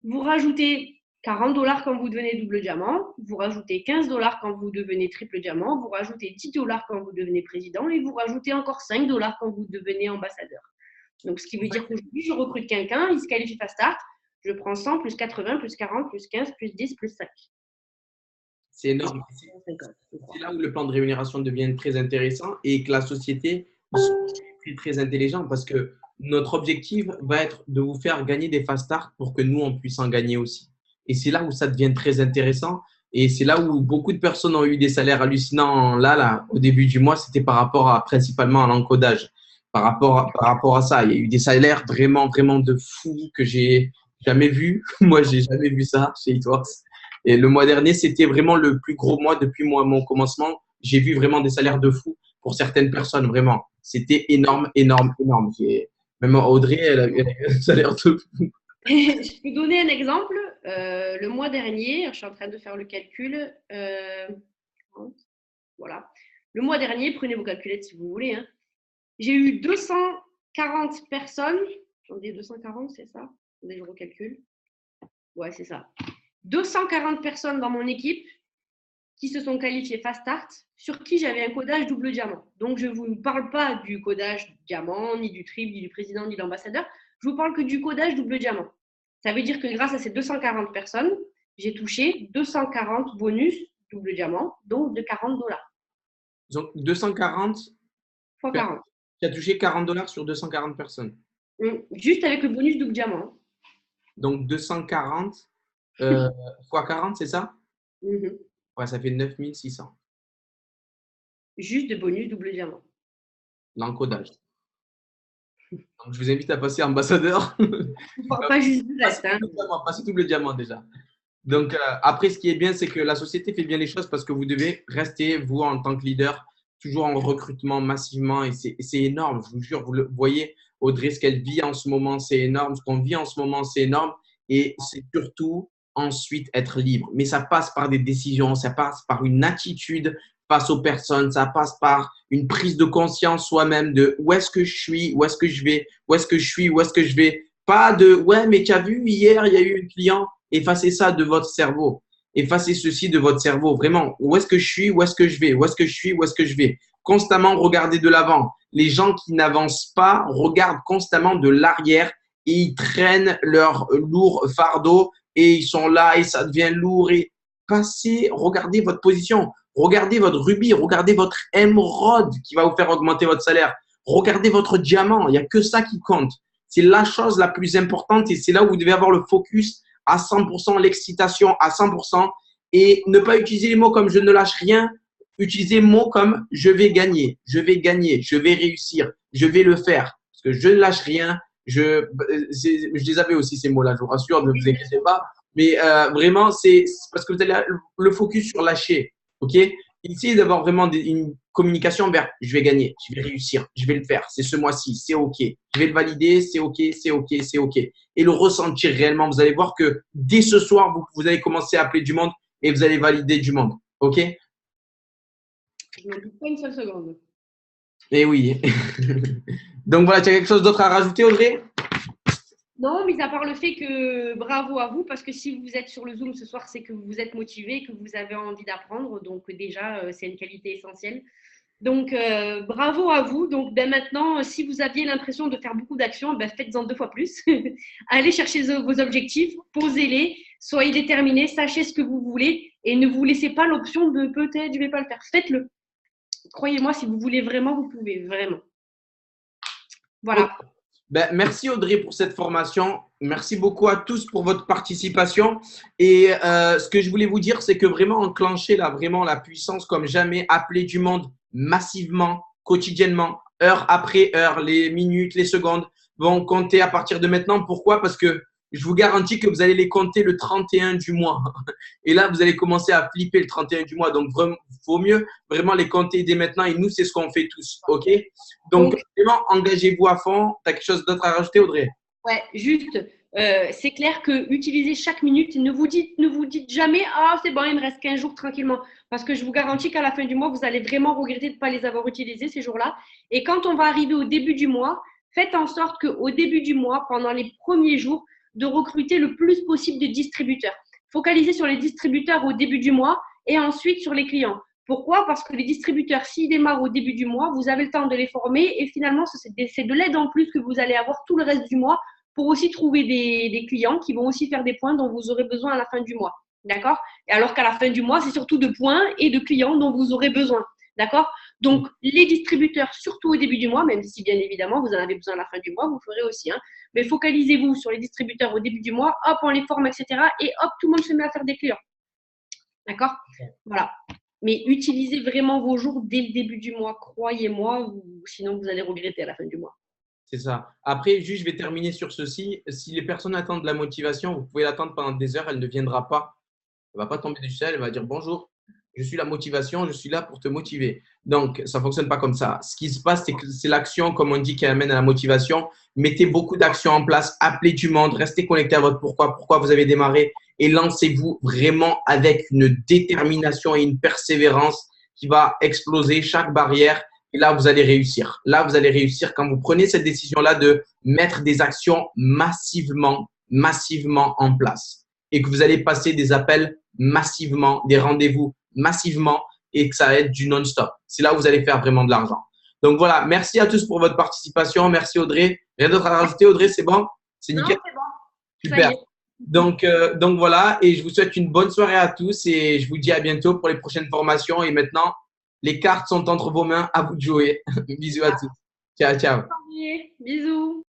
vous rajoutez 40 dollars quand vous devenez double diamant, vous rajoutez 15 dollars quand vous devenez triple diamant, vous rajoutez 10 dollars quand vous devenez président et vous rajoutez encore 5 dollars quand vous devenez ambassadeur. Donc, ce qui veut dire qu'aujourd'hui, je recrute quelqu'un, il se qualifie fast start, je prends 100 plus 80 plus 40 plus 15 plus 10 plus 5.
C'est énorme. C'est là où le plan de rémunération devient très intéressant et que la société est très intelligente parce que notre objectif va être de vous faire gagner des fast start pour que nous, on puisse en gagner aussi. Et c'est là où ça devient très intéressant. Et c'est là où beaucoup de personnes ont eu des salaires hallucinants. Là, au début du mois, c'était par rapport à principalement à l'encodage. Par rapport à ça, il y a eu des salaires vraiment, vraiment de fous que j'ai jamais vus. Moi, j'ai jamais vu ça chez Eatworks. Et le mois dernier, c'était vraiment le plus gros mois depuis mon commencement. J'ai vu vraiment des salaires de fous pour certaines personnes, vraiment. C'était énorme, énorme, énorme. Même Audrey, elle a eu un salaire de fou.
Je peux donner un exemple. Le mois dernier, je suis en train de faire le calcul. Voilà. Le mois dernier, prenez vos calculettes si vous voulez, hein. J'ai eu 240 personnes. J'en dis 240, c'est ça? Attendez, je recalcule. Ouais, c'est ça. 240 personnes dans mon équipe qui se sont qualifiées fast start, sur qui j'avais un codage double diamant. Donc, je ne vous parle pas du codage diamant, ni du triple, ni du président, ni de l'ambassadeur. Je vous parle que du codage double diamant. Ça veut dire que grâce à ces 240 personnes, j'ai touché 240 bonus double diamant, donc de 40 dollars.
Donc, 240
Fois 40.
Tu as touché 40 dollars sur 240 personnes.
Juste avec le bonus double diamant.
Donc, 240 fois 40, c'est ça?
Mhm.
Ouais, ça fait 9600.
Juste de bonus double diamant.
L'encodage. Donc, je vous invite à passer ambassadeur.
Pas juste du reste, hein.
Passez double diamant déjà. Donc, après, ce qui est bien, c'est que la société fait bien les choses parce que vous devez rester, vous, en tant que leader, toujours en recrutement massivement. Et c'est énorme, je vous jure. Vous le voyez, Audrey, ce qu'elle vit en ce moment, c'est énorme. Ce qu'on vit en ce moment, c'est énorme. Et c'est surtout ensuite être libre. Mais ça passe par des décisions, ça passe par une attitude face aux personnes, ça passe par une prise de conscience soi-même de où est-ce que je suis, où est-ce que je vais, où est-ce que je suis, où est-ce que je vais. Pas de ouais, mais tu as vu, hier, il y a eu un client. Effacez ça de votre cerveau. Effacez ceci de votre cerveau. Vraiment, où est-ce que je suis, où est-ce que je vais, où est-ce que je suis, où est-ce que je vais. Constamment regarder de l'avant. Les gens qui n'avancent pas regardent constamment de l'arrière et ils traînent leur lourd fardeau et ils sont là et ça devient lourd. Et passez, regardez votre position. Regardez votre rubis, regardez votre émeraude qui va vous faire augmenter votre salaire. Regardez votre diamant. Il n'y a que ça qui compte. C'est la chose la plus importante et c'est là où vous devez avoir le focus à 100%, l'excitation à 100% et ne pas utiliser les mots comme je ne lâche rien. Utilisez les mots comme je vais gagner, je vais gagner, je vais réussir, je vais le faire. Parce que je ne lâche rien. Je les avais aussi ces mots-là, je vous rassure, ne vous inquiétez pas. Mais vraiment, c'est parce que vous avez le focus sur lâcher. OK? Essayez d'avoir vraiment une communication vers je vais gagner, je vais réussir, je vais le faire, c'est ce mois-ci, c'est OK. Je vais le valider, c'est OK, c'est OK, c'est OK. Et le ressentir réellement, vous allez voir que dès ce soir, vous allez commencer à appeler du monde et vous allez valider du monde. OK?
Je ne doute pas une seule seconde.
Eh oui. Donc voilà, tu as quelque chose d'autre à rajouter, Audrey?
Non, mis à part le fait que bravo à vous, parce que si vous êtes sur le Zoom ce soir, c'est que vous êtes motivé, que vous avez envie d'apprendre. Donc déjà, c'est une qualité essentielle. Donc bravo à vous. Donc ben, maintenant, si vous aviez l'impression de faire beaucoup d'actions, ben, faites-en 2 fois plus. Allez chercher vos objectifs, posez-les, soyez déterminés, sachez ce que vous voulez et ne vous laissez pas l'option de peut-être je ne vais pas le faire. Faites-le. Croyez-moi, si vous voulez vraiment, vous pouvez vraiment. Voilà.
Ben, merci Audrey pour cette formation. Merci beaucoup à tous pour votre participation. Et ce que je voulais vous dire, c'est que vraiment enclencher là, vraiment la puissance comme jamais, appeler du monde massivement, quotidiennement, heure après heure, les minutes, les secondes vont compter à partir de maintenant. Pourquoi? Parce que je vous garantis que vous allez les compter le 31 du mois. Et là, vous allez commencer à flipper le 31 du mois. Donc, vraiment, il vaut mieux vraiment les compter dès maintenant. Et nous, c'est ce qu'on fait tous. OK? Donc, vraiment, engagez-vous à fond. Tu as quelque chose d'autre à rajouter, Audrey?
Ouais, juste, c'est clair que utilisez chaque minute. Ne vous dites jamais, ah, c'est bon, il me reste 15 jours tranquillement. Parce que je vous garantis qu'à la fin du mois, vous allez vraiment regretter de ne pas les avoir utilisés ces jours-là. Et quand on va arriver au début du mois, faites en sorte qu'au début du mois, pendant les premiers jours, de recruter le plus possible de distributeurs. Focalisez sur les distributeurs au début du mois et ensuite sur les clients. Pourquoi? Parce que les distributeurs, s'ils démarrent au début du mois, vous avez le temps de les former et finalement, c'est de l'aide en plus que vous allez avoir tout le reste du mois pour aussi trouver des clients qui vont aussi faire des points dont vous aurez besoin à la fin du mois. D'accord? Et alors qu'à la fin du mois, c'est surtout de points et de clients dont vous aurez besoin. D'accord? Donc, les distributeurs, surtout au début du mois, même si bien évidemment vous en avez besoin à la fin du mois, vous ferez aussi. Mais focalisez-vous sur les distributeurs au début du mois, hop, on les forme, etc. Et hop, tout le monde se met à faire des clients. D'accord? Voilà. Mais utilisez vraiment vos jours dès le début du mois, croyez-moi, sinon vous allez regretter à la fin du mois.
C'est ça. Après, juste, je vais terminer sur ceci. Si les personnes attendent de la motivation, vous pouvez l'attendre pendant des heures, elle ne viendra pas. Elle ne va pas tomber du ciel, elle va dire bonjour, je suis la motivation, je suis là pour te motiver. Donc, ça ne fonctionne pas comme ça. Ce qui se passe, c'est que c'est l'action, comme on dit, qui amène à la motivation. Mettez beaucoup d'actions en place, appelez du monde, restez connecté à votre pourquoi vous avez démarré et lancez-vous vraiment avec une détermination et une persévérance qui va exploser chaque barrière. Et là, vous allez réussir. Là, vous allez réussir quand vous prenez cette décision-là de mettre des actions massivement, massivement en place et que vous allez passer des appels massivement, des rendez-vous massivement et que ça va être du non-stop. C'est là où vous allez faire vraiment de l'argent. Donc voilà, merci à tous pour votre participation. Merci Audrey. Rien d'autre à rajouter, Audrey, c'est bon? C'est nickel?
Non, c'est bon.
Super. Donc voilà, et je vous souhaite une bonne soirée à tous et je vous dis à bientôt pour les prochaines formations. Et maintenant, les cartes sont entre vos mains, à vous de jouer. Bisous à tous. Ciao, ciao.
Bisous.